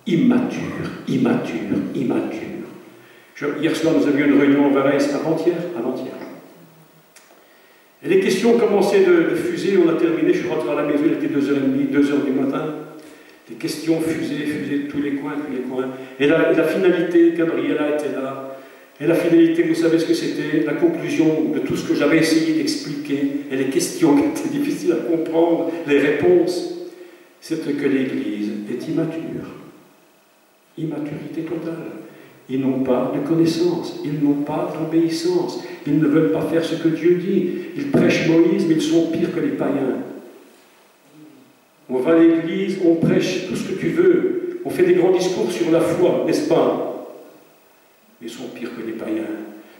Immatures, immatures, immatures. Hier soir, nous avions une réunion en Valais, avant-hier. Et les questions commençaient de fuser, on a terminé, je suis rentré à la maison, il était 2h30, 2h du matin. Les questions fusaient de tous les coins. Et la finalité, Gabriela était là. Et la finalité, vous savez ce que c'était? La conclusion de tout ce que j'avais essayé d'expliquer, et les questions qui étaient difficiles à comprendre, les réponses, c'était que l'Église est immature. Immaturité totale. Ils n'ont pas de connaissance, ils n'ont pas d'obéissance, ils ne veulent pas faire ce que Dieu dit. Ils prêchent Moïse, mais ils sont pires que les païens. On va à l'Église, on prêche tout ce que tu veux, on fait des grands discours sur la foi, n'est-ce pas? Ils sont pires que les païens.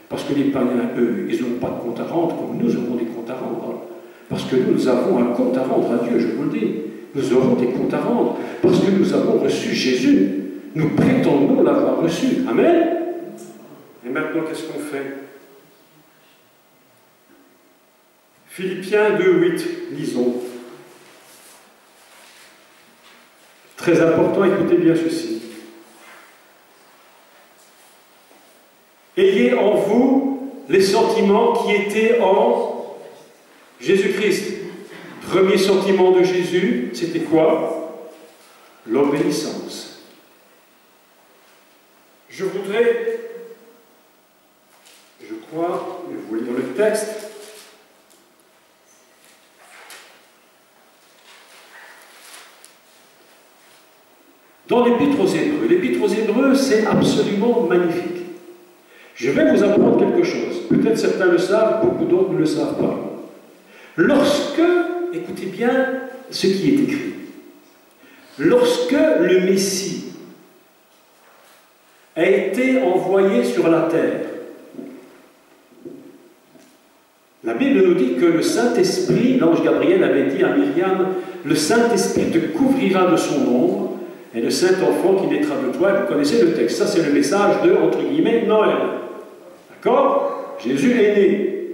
Parce que les païens, eux, ils n'ont pas de compte à rendre comme nous aurons des comptes à rendre. Parce que nous avons un compte à rendre à Dieu, je vous le dis. Nous aurons des comptes à rendre. Parce que nous avons reçu Jésus. Nous prétendons l'avoir reçu. Amen. Et maintenant, qu'est-ce qu'on fait? Philippiens 2:8, lisons. Très important, écoutez bien ceci. Ayez en vous les sentiments qui étaient en Jésus-Christ. Premier sentiment de Jésus, c'était quoi? L'obéissance. Je voudrais, je crois, je vais vous lire le texte. Dans l'Épître aux Hébreux, c'est absolument magnifique. Je vais vous apprendre quelque chose. Peut-être certains le savent, beaucoup d'autres ne le savent pas. Lorsque, écoutez bien ce qui est écrit, lorsque le Messie a été envoyé sur la terre, la Bible nous dit que le Saint-Esprit, l'ange Gabriel avait dit à Myriam, le Saint-Esprit te couvrira de son ombre, et le Saint-Enfant qui naîtra de toi, vous connaissez le texte, ça c'est le message de, entre guillemets, Noël. D'accord? Jésus est né.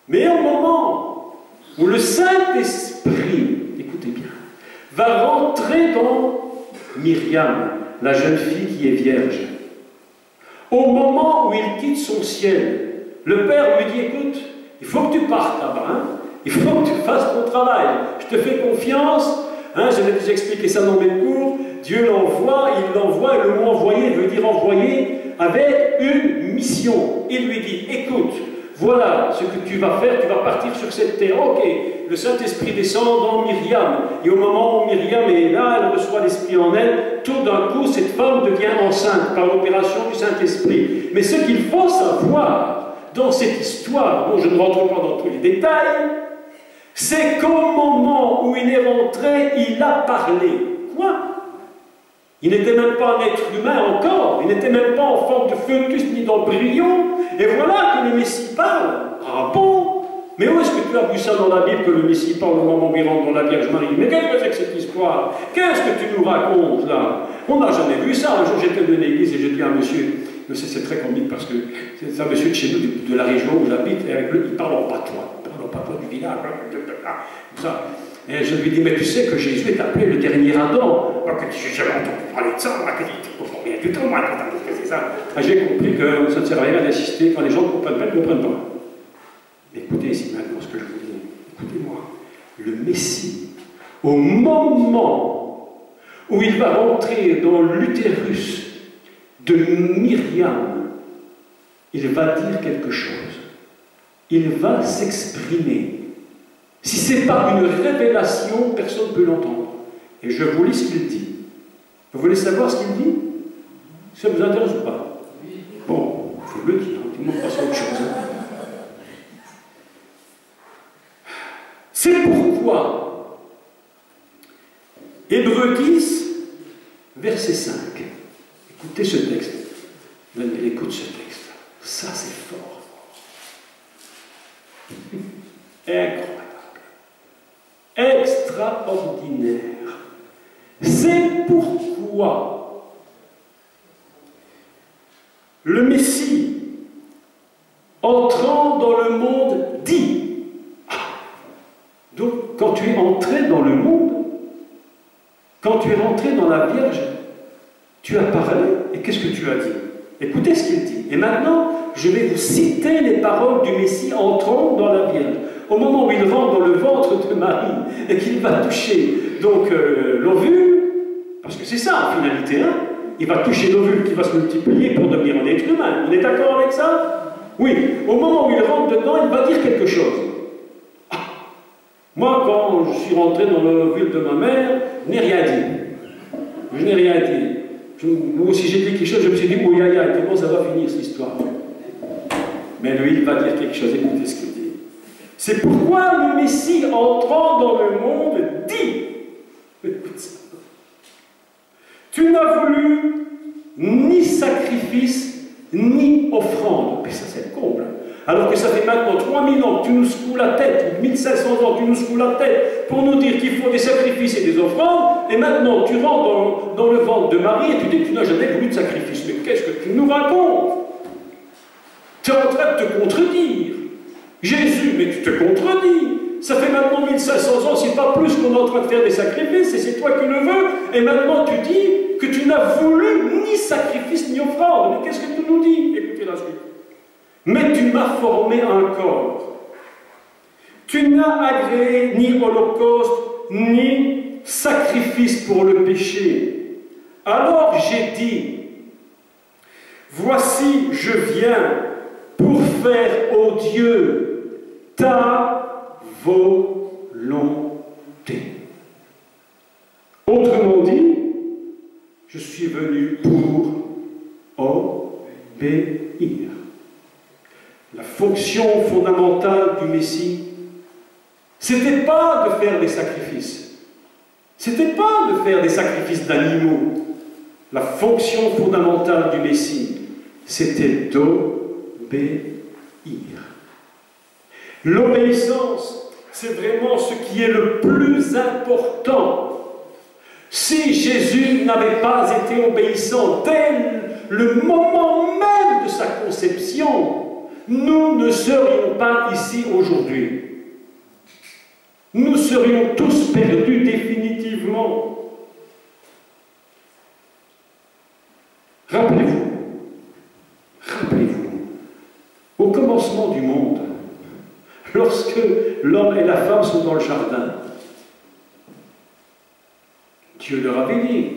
Mais au moment où le Saint-Esprit, écoutez bien, va rentrer dans Myriam, la jeune fille qui est vierge, au moment où il quitte son ciel, le Père lui dit, écoute, il faut que tu partes là-bas, hein? Il faut que tu fasses ton travail, je te fais confiance, hein? J'avais déjà expliqué ça dans mes cours, Dieu l'envoie, il l'envoie, et le mot envoyer veut dire envoyer avec une mission. Il lui dit, écoute, voilà ce que tu vas faire, tu vas partir sur cette terre. Ok, le Saint-Esprit descend dans Myriam, et au moment où Myriam est là, elle reçoit l'Esprit en elle, tout d'un coup, cette femme devient enceinte par l'opération du Saint-Esprit. Mais ce qu'il faut savoir dans cette histoire, dont je ne rentre pas dans tous les détails, c'est qu'au moment où il est rentré, il a parlé. Quoi? Il n'était même pas un être humain encore, il n'était même pas en forme de fœtus ni d'embryon, et voilà que le Messie parle. Ah bon? Mais où est-ce que tu as vu ça dans la Bible, que le Messie parle au moment où il rentre dans la Vierge Marie? Mais qu'est-ce que c'est que cette histoire? Qu'est-ce que tu nous racontes là? On n'a jamais vu ça. Un jour j'étais dans l'église et j'ai dit à un monsieur, c'est très comique parce que c'est un monsieur de chez nous, de la région où j'habite, et avec lui, il parle en patois, du village, ça. Et je lui dis, mais tu sais que Jésus est appelé le dernier Adam. J'ai jamais entendu parler de ça, moi, que tu ne comprends rien du tout, moi, qu'est-ce que c'est ça? J'ai compris que ça ne sert à rien d'insister, quand les gens ne comprennent pas, ils ne comprennent pas. Mais écoutez ici maintenant ce que je vous dis, écoutez-moi, le Messie, au moment où il va rentrer dans l'utérus de Myriam, il va dire quelque chose. Il va s'exprimer. Si ce n'est pas une révélation, personne ne peut l'entendre. Et je vous lis ce qu'il dit. Vous voulez savoir ce qu'il dit? Ça vous intéresse ou pas? Bon, il faut le dire, tout le monde passe à autre chose. C'est pourquoi, Hébreux 10, verset 5. Écoutez ce texte. Écoute ce texte. Ça, c'est fort. Incroyable. Extraordinaire. C'est pourquoi le Messie, entrant dans le monde, dit. Donc, quand tu es entré dans le monde, quand tu es rentré dans la Vierge, tu as parlé, et qu'est-ce que tu as dit? Écoutez ce qu'il dit. Et maintenant, je vais vous citer les paroles du Messie entrant dans la Vierge. Au moment où il rentre dans le ventre de Marie, et qu'il va toucher donc l'ovule, parce que c'est ça en finalité, hein, il va toucher l'ovule qui va se multiplier pour devenir un être humain. On est d'accord avec ça? Oui. Au moment où il rentre dedans, il va dire quelque chose. Moi, quand je suis rentré dans l'ovule de ma mère, je n'ai rien dit. Je n'ai rien dit. Moi, si j'ai dit quelque chose, je me suis dit, oh, comment ça va finir cette histoire? Mais lui, il va dire quelque chose, écoutez ce qu'il dit. C'est pourquoi le Messie, entrant dans le monde, dit, écoute ça, tu n'as voulu ni sacrifice, ni offrande. Puis ça, c'est le comble. Alors que ça fait maintenant 3000 ans que tu nous secoues la tête, 1500 ans que tu nous secoues la tête pour nous dire qu'il faut des sacrifices et des offrandes, et maintenant tu rentres dans le ventre de Marie et tu dis que tu n'as jamais voulu de sacrifice. Mais qu'est-ce que tu nous racontes? Tu es en train de te contredire. Jésus, mais tu te contredis. Ça fait maintenant 1500 ans, c'est pas plus qu'on est en train de faire des sacrifices, et c'est toi qui le veux, et maintenant tu dis que tu n'as voulu ni sacrifice ni offrande. Mais qu'est-ce que tu nous dis? Écoutez la suite. Mais tu m'as formé un corps. Tu n'as agréé ni holocauste, ni sacrifice pour le péché. Alors j'ai dit, voici, je viens pour faire, ô Dieu, ta volonté. Autrement dit, je suis venu pour obéir. La fonction fondamentale du Messie, c'était pas de faire des sacrifices. C'était pas de faire des sacrifices d'animaux. La fonction fondamentale du Messie, c'était d'obéir. L'obéissance, c'est vraiment ce qui est le plus important. Si Jésus n'avait pas été obéissant dès le moment même de sa conception, nous ne serions pas ici aujourd'hui. Nous serions tous perdus définitivement. Rappelez-vous, au commencement du monde, lorsque l'homme et la femme sont dans le jardin, Dieu leur avait dit,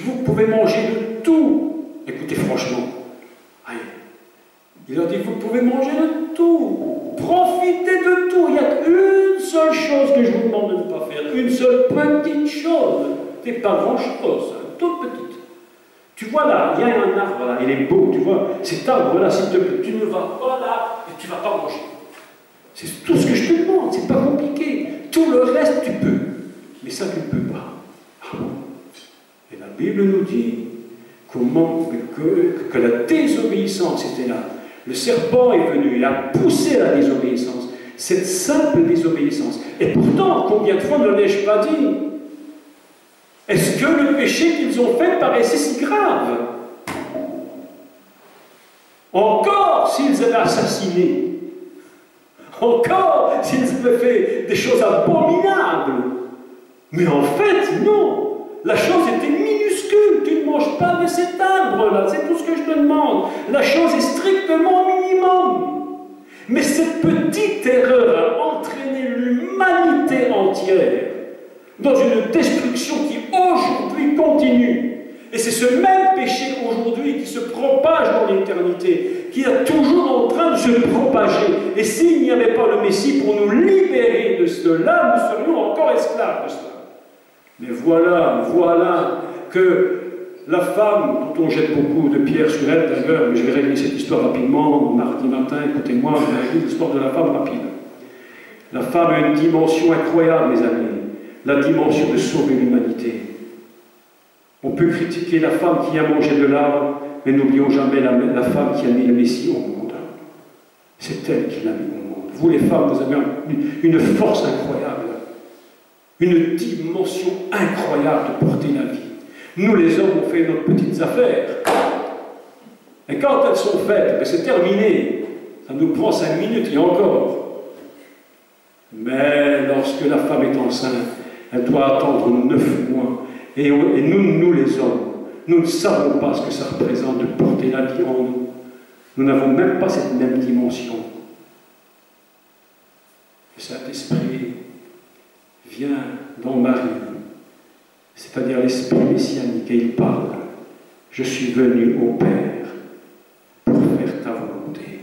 vous pouvez manger de tout. Écoutez franchement, Il a dit, vous pouvez manger de tout, profitez de tout. Il y a une seule chose que je vous demande de ne pas faire, une seule petite chose. C'est pas grand-chose, toute petite. Tu vois là, il y a un arbre là, il est beau, tu vois. Cet arbre là, s'il te plaît, tu ne vas pas là et tu ne vas pas manger. C'est tout ce que je te demande, c'est pas compliqué. Tout le reste, tu peux. Mais ça, tu ne peux pas. Et la Bible nous dit comment que la désobéissance était là. Le serpent est venu, il a poussé la désobéissance. Cette simple désobéissance. Et pourtant, combien de fois ne l'ai-je pas dit? Est-ce que le péché qu'ils ont fait paraissait si grave? Encore s'ils avaient assassiné. Encore s'ils avaient fait des choses abominables. Mais en fait, non. La chose était minuscule. Tu ne manges pas de cet arbre-là. C'est tout ce que je te demande. La chose est strictement minimum. Mais cette petite erreur a entraîné l'humanité entière dans une destruction qui aujourd'hui continue. Et c'est ce même péché aujourd'hui qui se propage dans l'éternité, qui est toujours en train de se propager. Et s'il n'y avait pas le Messie pour nous libérer de cela, nous serions encore esclaves de cela. Mais voilà que la femme, dont on jette beaucoup de pierres sur elle d'ailleurs, mais je vais régler cette histoire rapidement, mardi matin, écoutez-moi, je vais régler l'histoire de la femme rapide. La femme a une dimension incroyable, mes amis, la dimension de sauver l'humanité. On peut critiquer la femme qui a mangé de l'arbre, mais n'oublions jamais la femme qui a mis le Messie au monde. C'est elle qui l'a mis au monde. Vous les femmes, vous avez une force incroyable, une dimension incroyable de porter la vie. Nous les hommes, on fait nos petites affaires. Et quand elles sont faites, c'est terminé. Ça nous prend 5 minutes et encore. Mais lorsque la femme est enceinte, elle doit attendre 9 mois. Et nous les hommes, nous ne savons pas ce que ça représente de porter la vie en nous. Nous n'avons même pas cette même dimension. Le Saint-Esprit vient dans Marie, c'est-à-dire l'Esprit messianique, et il parle. Je suis venu au Père pour faire ta volonté.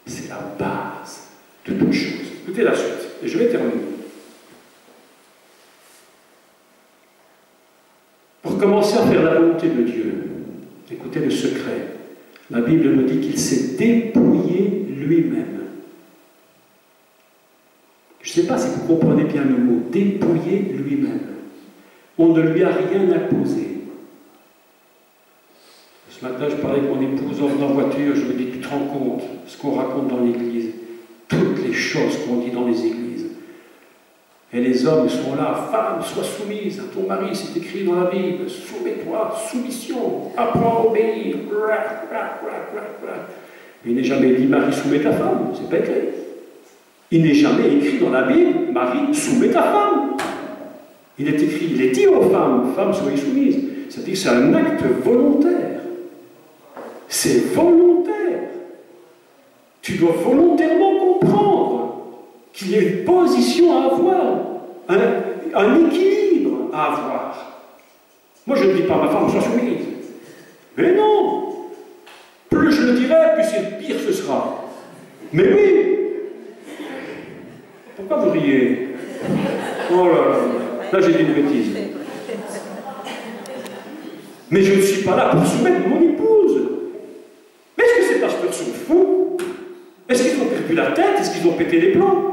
C'est la base de toute chose. Écoutez la suite, et je vais terminer. Pour commencer à faire la volonté de Dieu, écoutez le secret. La Bible nous dit qu'il s'est dépouillé lui-même. Je ne sais pas si vous comprenez bien le mot, dépouiller lui-même. On ne lui a rien imposé. Ce matin, je parlais avec mon épouse en voiture, je lui ai dit, tu te rends compte ce qu'on raconte dans l'Église, toutes les choses qu'on dit dans les églises. Et les hommes sont là, femme, sois soumise à ton mari, c'est écrit dans la Bible, soumets-toi, soumission, apprends à obéir. Mais il n'est jamais dit, Marie, soumets ta femme, c'est pas écrit. Il n'est jamais écrit dans la Bible, Marie, soumets ta femme. Il est écrit, il est dit aux femmes, femmes, soyez soumises. C'est-à-dire que c'est un acte volontaire. C'est volontaire. Tu dois volontairement comprendre qu'il y a une position à avoir, un équilibre à avoir. Moi, je ne dis pas à ma femme, sois soumise. Mais non. Plus je le dirai, plus c'est pire ce sera. Mais oui. Pourquoi vous riez? Oh là là. Là, j'ai dit une bêtise. Mais je ne suis pas là pour soumettre mon épouse. Mais est-ce que ces pasteurs sont fous? Est-ce qu'ils ont perdu la tête? Est-ce qu'ils ont pété les plombs?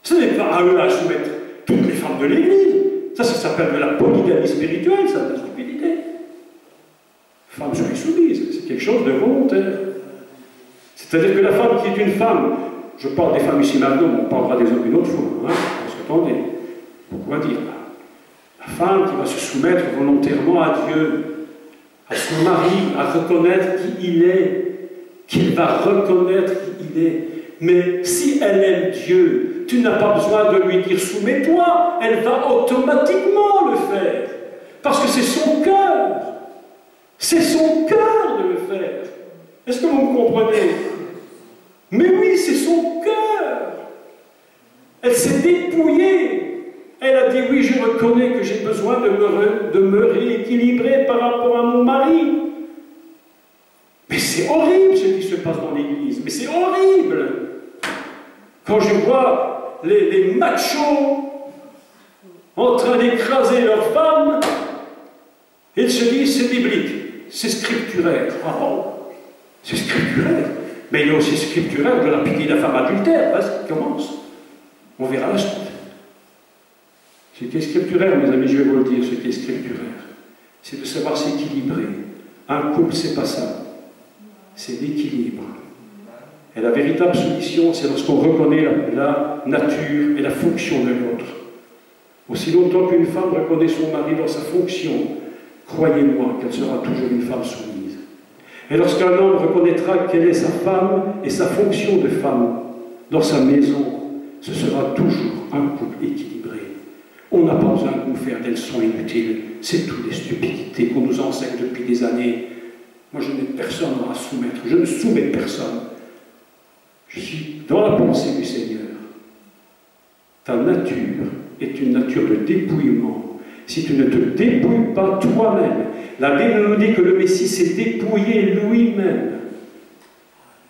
Ce n'est pas à eux à soumettre toutes les femmes de l'Église. Ça s'appelle de la polygamie spirituelle, ça, de la stupidité. Femme soyez soumise, c'est quelque chose de volontaire. C'est-à-dire que la femme qui est une femme, je parle des femmes ici maintenant, on parlera des hommes une autre fois, hein, parce que attendez, pourquoi dire là? La femme qui va se soumettre volontairement à Dieu, à son mari, à reconnaître qui il est, qu'il va reconnaître qui il est. Mais si elle aime Dieu, tu n'as pas besoin de lui dire soumets-toi, elle va automatiquement le faire. Parce que c'est son cœur. C'est son cœur de le faire. Est-ce que vous me comprenez? Mais oui, c'est son cœur. Elle s'est dépouillée. Elle a dit oui, je reconnais que j'ai besoin de me rééquilibrer par rapport à mon mari. Mais c'est horrible ce qui se passe dans l'Église, mais c'est horrible. Quand je vois les machos en train d'écraser leurs femmes, ils se disent c'est biblique, c'est scripturaire. Ah bon? C'est scripturaire. Mais il y a aussi scripturaire de la pitié de la femme adultère. Vas-y, commence. On verra la suite. Ce qui est scripturaire, mes amis, je vais vous le dire, ce qui est scripturaire, c'est de savoir s'équilibrer. Un couple, c'est pas ça. C'est l'équilibre. Et la véritable soumission, c'est lorsqu'on reconnaît la nature et la fonction de l'autre. Aussi longtemps qu'une femme reconnaît son mari dans sa fonction, croyez-moi qu'elle sera toujours une femme soumise. Et lorsqu'un homme reconnaîtra quelle est sa femme et sa fonction de femme dans sa maison, ce sera toujours un couple équilibré. On n'a pas besoin de nous faire des leçons inutiles. C'est toutes des stupidités qu'on nous enseigne depuis des années. Moi, je n'ai personne à soumettre. Je ne soumets personne. Je suis dans la pensée du Seigneur. Ta nature est une nature de dépouillement. Si tu ne te dépouilles pas toi-même, la Bible nous dit que le Messie s'est dépouillé lui-même.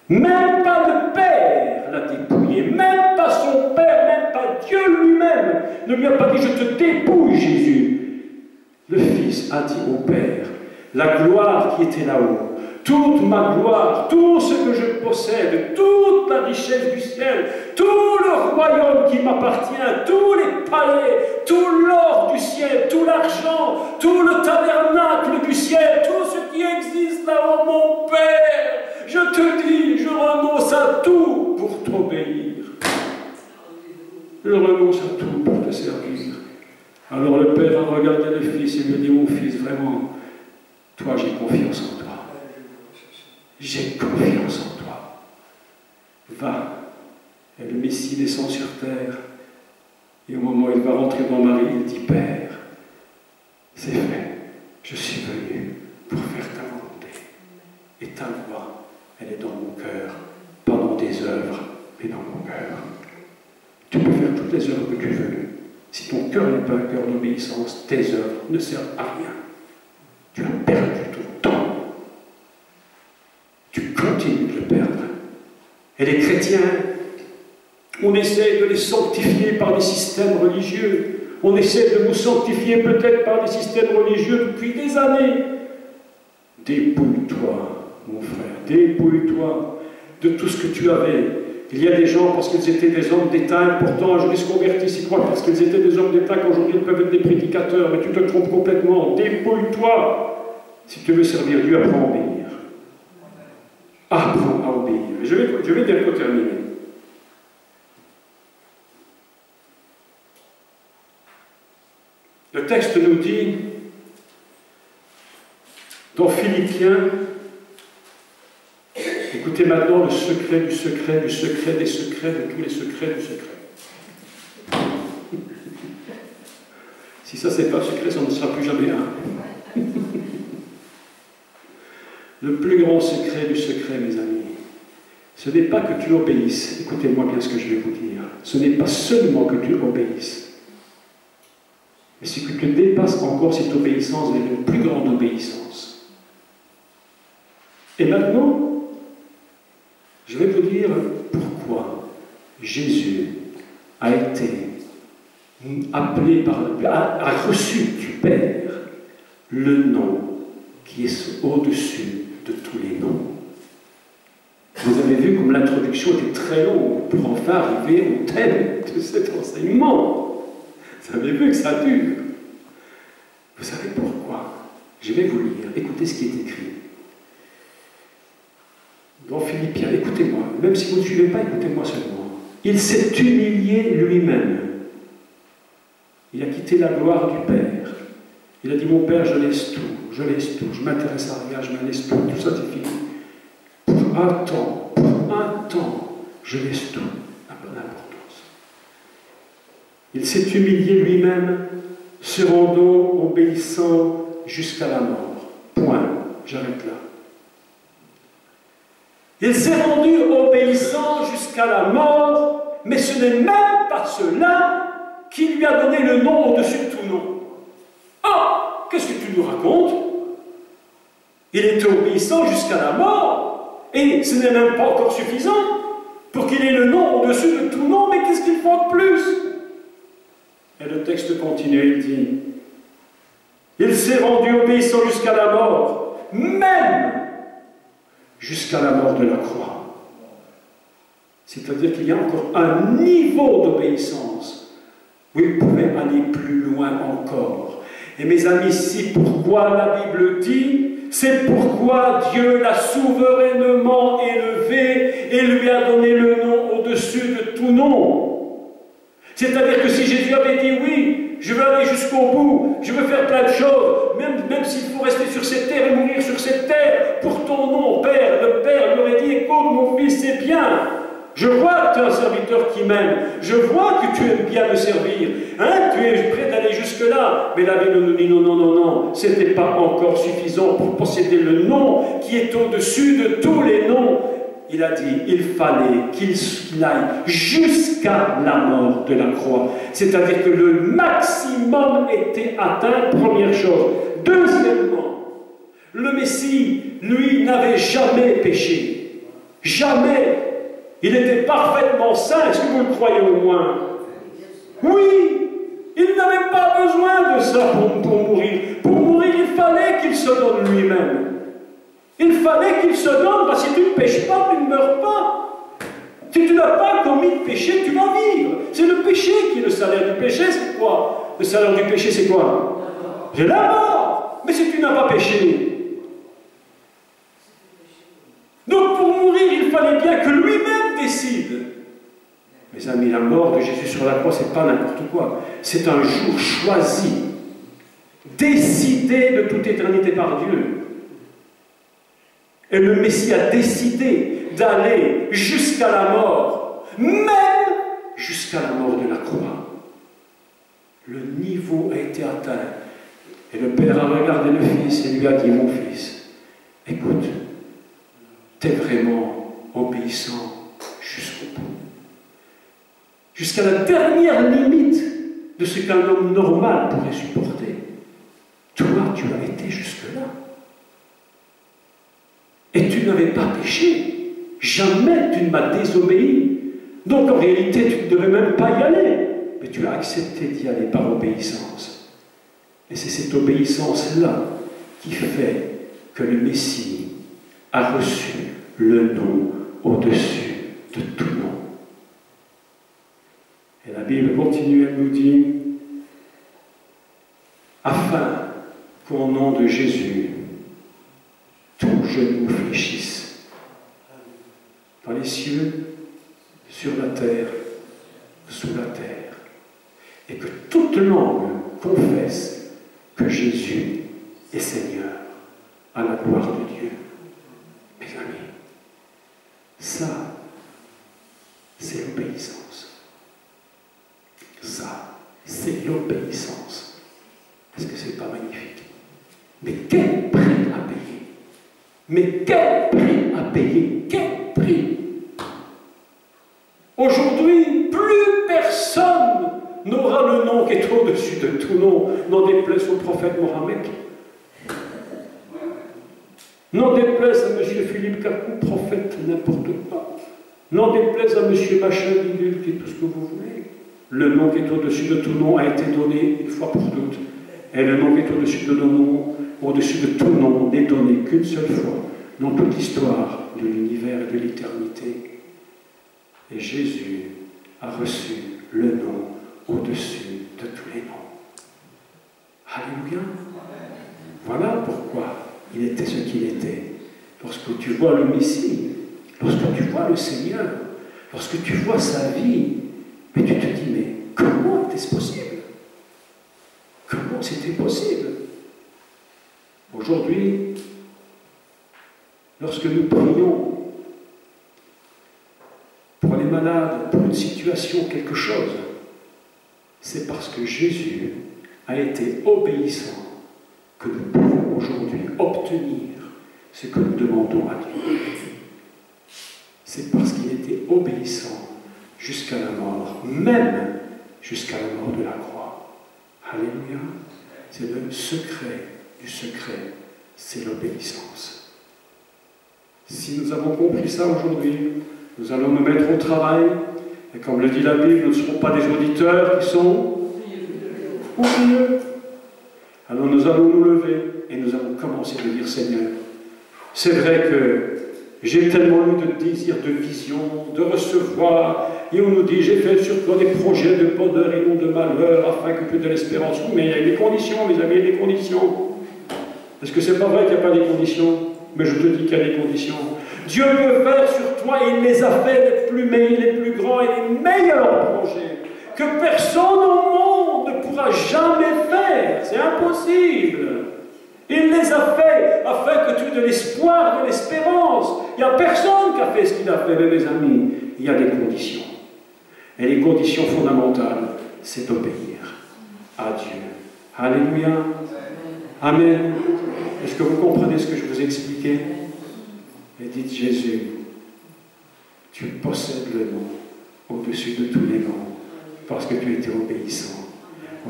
Même pas le Père l'a dépouillé, même pas son Père, même pas Dieu lui-même ne lui a pas dit « je te dépouille, Jésus ». Le Fils a dit au Père, la gloire qui était là-haut, toute ma gloire, tout ce que je possède, toute la richesse du ciel, tout le royaume qui m'appartient, tous les palais, tout l'or du ciel, tout l'argent, tout le tabernacle du ciel, tout ce qui existe là-haut, mon Père, je te dis, je renonce à tout pour t'obéir. Je renonce à tout pour te servir. Alors le Père a regardé le Fils et lui a dit, mon Fils, vraiment, toi j'ai confiance en toi. J'ai confiance en toi. Va. Et le Messie descend sur terre. Et au moment où il va rentrer dans Marie, il dit, Père, c'est fait. Je suis venu pour faire ta volonté. Et ta voix, elle est dans mon cœur. Pas dans des œuvres, mais dans mon cœur. Tu peux faire toutes les œuvres que tu veux. Si ton cœur n'est pas un cœur d'obéissance, tes œuvres ne servent à rien. Tu as perdu ton temps. Tu continues de le perdre. Et les chrétiens, on essaie de les sanctifier par des systèmes religieux. On essaie de nous sanctifier peut-être par des systèmes religieux depuis des années. Dépouille-toi, mon frère, dépouille-toi de tout ce que tu avais. Il y a des gens, parce qu'ils étaient des hommes d'État importants, je les convertis, ils croient parce qu'ils étaient des hommes d'État qu'aujourd'hui ils peuvent être des prédicateurs, mais tu te trompes complètement. Dépouille-toi. Si tu veux servir Dieu, apprends à obéir. Apprends à obéir. Je vais bientôt terminer. Le texte nous dit, dans Philippiens, écoutez maintenant le secret du secret, du secret des secrets, de tous les secrets du secret. Si ça c'est pas un secret, ça ne sera plus jamais un. Le plus grand secret du secret, mes amis, ce n'est pas que tu obéisses. Écoutez-moi bien ce que je vais vous dire. Ce n'est pas seulement que tu obéisses, mais c'est que tu dépasses encore cette obéissance vers une plus grande obéissance. Et maintenant, je vais vous dire pourquoi Jésus a été appelé a reçu du Père le nom qui est au-dessus de tous les noms. Vous avez vu comme l'introduction était très longue pour enfin arriver au thème de cet enseignement. Vous avez vu que ça dure. Vous savez pourquoi? Je vais vous lire. Écoutez ce qui est écrit. Dans Philippiens, écoutez-moi. Même si vous ne suivez pas, écoutez-moi seulement. Il s'est humilié lui-même. Il a quitté la gloire du Père. Il a dit, mon Père, je laisse tout, je m'intéresse à rien, je me laisse tout ça c'est fini. Pour un temps, je laisse tout, n'a pas d'importance. Il s'est humilié lui-même, se rendant obéissant jusqu'à la mort. Point, j'arrête là. Il s'est rendu obéissant jusqu'à la mort, mais ce n'est même pas cela qui lui a donné le nom au-dessus de tout nom. Ah, qu'est-ce que tu nous racontes? Il était obéissant jusqu'à la mort. Et ce n'est même pas encore suffisant pour qu'il ait le nom au-dessus de tout nom, mais qu'est-ce qu'il faut de plus? Et le texte continue, il dit, il s'est rendu obéissant jusqu'à la mort, même jusqu'à la mort de la croix. C'est-à-dire qu'il y a encore un niveau d'obéissance. Oui, vous pouvez aller plus loin encore. Et mes amis, c'est pourquoi la Bible dit, c'est pourquoi Dieu l'a souverainement élevé et lui a donné le nom au-dessus de tout nom. C'est-à-dire que si Jésus avait dit oui, je veux aller jusqu'au bout, je veux faire plein de choses, même s'il faut rester sur cette terre et mourir sur cette terre, pour ton nom, Père, le Père lui aurait dit, écoute mon fils, c'est bien. Je vois que tu es un serviteur qui m'aime. Je vois que tu aimes bien me servir. Hein? Tu es prêt d'aller jusque-là. Mais la Bible nous dit non, non, non, non. Ce n'était pas encore suffisant pour posséder le nom qui est au-dessus de tous les noms. Il a dit, il fallait qu'il aille jusqu'à la mort de la croix. C'est-à-dire que le maximum était atteint, première chose. Deuxièmement, le Messie, lui, n'avait jamais péché. Jamais. Il était parfaitement saint, est-ce que vous le croyez au moins? Oui, il n'avait pas besoin de ça pour mourir. Pour mourir, il fallait qu'il se donne lui-même. Il fallait qu'il se donne, parce que si tu ne pêches pas, tu ne meurs pas. Si tu n'as pas commis de péché, tu vas vivre. C'est le péché qui est le salaire du péché, c'est quoi? Le salaire du péché, c'est quoi? C'est la mort. Mais si tu n'as pas péché. Donc pour mourir, il fallait bien que lui-même décide. Mes amis, la mort de Jésus sur la croix, c'est pas n'importe quoi. C'est un jour choisi, décidé de toute éternité par Dieu. Et le Messie a décidé d'aller jusqu'à la mort, même jusqu'à la mort de la croix. Le niveau a été atteint. Et le Père a regardé le Fils et lui a dit, mon Fils, écoute, tu es vraiment obéissant jusqu'au bout. Jusqu'à la dernière limite de ce qu'un homme normal pourrait supporter. Toi, tu as été jusque-là. Et tu n'avais pas péché. Jamais tu ne m'as désobéi. Donc en réalité, tu ne devais même pas y aller. Mais tu as accepté d'y aller par obéissance. Et c'est cette obéissance-là qui fait que le Messie a reçu le nom au-dessus de tout nom. Et la Bible continue, elle nous dit, afin qu'au nom de Jésus, tout genou fléchisse, dans les cieux, sur la terre, sous la terre, et que toute langue confesse que Jésus est Seigneur, à la gloire de Dieu. Mes amis, ça, c'est l'obéissance. Ça, c'est l'obéissance. Est-ce que c'est pas magnifique? Mais quel prix à payer! Mais quel prix à payer! Quel prix! Aujourd'hui, plus personne n'aura le nom qui est au-dessus de tout nom, n'en déplaise au prophète Mohammed. N'en déplaise à M. Philippe Cacou, prophète n'importe quoi. N'en déplaise à M. Machin, bidule, qui est tout ce que vous voulez. Le nom qui est au-dessus de tout nom a été donné une fois pour toutes. Et le nom qui est au-dessus de nos noms, au-dessus de tout nom, n'est donné qu'une seule fois, dans toute l'histoire de l'univers et de l'éternité. Et Jésus a reçu le nom au-dessus de tous les noms. Alléluia. Voilà pourquoi il était ce qu'il était. Lorsque tu vois le Messie, lorsque tu vois le Seigneur, lorsque tu vois sa vie, mais tu te dis, mais comment était-ce possible? Comment c'était possible? Aujourd'hui, lorsque nous prions pour les malades, pour une situation, quelque chose, c'est parce que Jésus a été obéissant que nous pouvons aujourd'hui obtenir ce que nous demandons à Dieu. C'est parce qu'il était obéissant jusqu'à la mort, même jusqu'à la mort de la croix. Alléluia. C'est le secret du secret, c'est l'obéissance. Si nous avons compris ça aujourd'hui, nous allons nous mettre au travail. Et comme le dit la Bible, nous ne serons pas des auditeurs qui sont oublieux. Alors nous allons nous lever et nous allons commencer à dire, Seigneur, c'est vrai que j'ai tellement eu de désirs, de visions, de recevoir, et on nous dit, j'ai fait sur toi des projets de bonheur et non de malheur, afin que tu aies de l'espérance. Oui, mais il y a des conditions, mes amis, il y a des conditions. Est-ce que c'est pas vrai qu'il n'y a pas des conditions? Mais je te dis qu'il y a des conditions. Dieu peut faire sur toi, et il les a fait les plus grands et les meilleurs projets que personne au monde ne pourra jamais faire. C'est impossible. Il les a fait afin que tu aies de l'espoir, de l'espérance. Il n'y a personne qui a fait ce qu'il a fait, mais mes amis, il y a des conditions. Et les conditions fondamentales, c'est obéir à Dieu. Alléluia. Amen. Est-ce que vous comprenez ce que je vous ai expliqué? Et dites, Jésus, tu possèdes le nom au-dessus de tous les noms, parce que tu étais obéissant.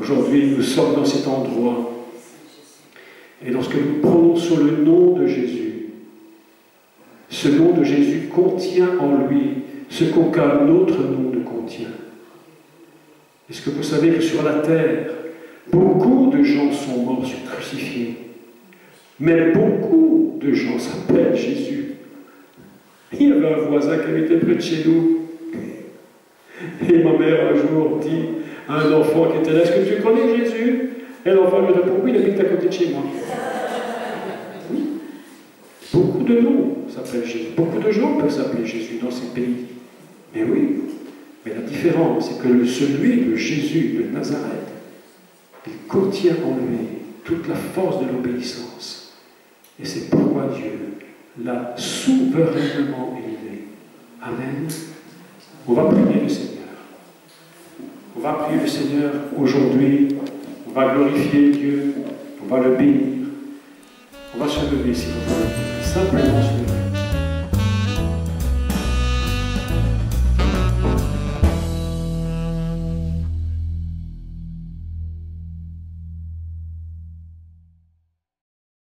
Aujourd'hui, nous sommes dans cet endroit. Et lorsque nous prononçons le nom de Jésus, ce nom de Jésus contient en lui ce qu'aucun autre nom ne contient. Est-ce que vous savez que sur la terre, beaucoup de gens sont morts crucifiés, mais beaucoup de gens s'appellent Jésus. Il y avait un voisin qui habitait près de chez nous, et ma mère un jour dit à un enfant qui était là, est-ce que tu connais Jésus? Et l'enfant lui répond, oui, il habite à côté de chez moi. Oui. Beaucoup de noms s'appellent Jésus. Beaucoup de gens peuvent s'appeler Jésus dans ces pays. Mais oui. Mais la différence, c'est que celui de Jésus de Nazareth, il contient en lui toute la force de l'obéissance. Et c'est pourquoi Dieu l'a souverainement élevé. Amen. On va prier le Seigneur. On va prier le Seigneur aujourd'hui. On va glorifier Dieu, on va le bénir. On va se lever si vous voulez, simplement se lever.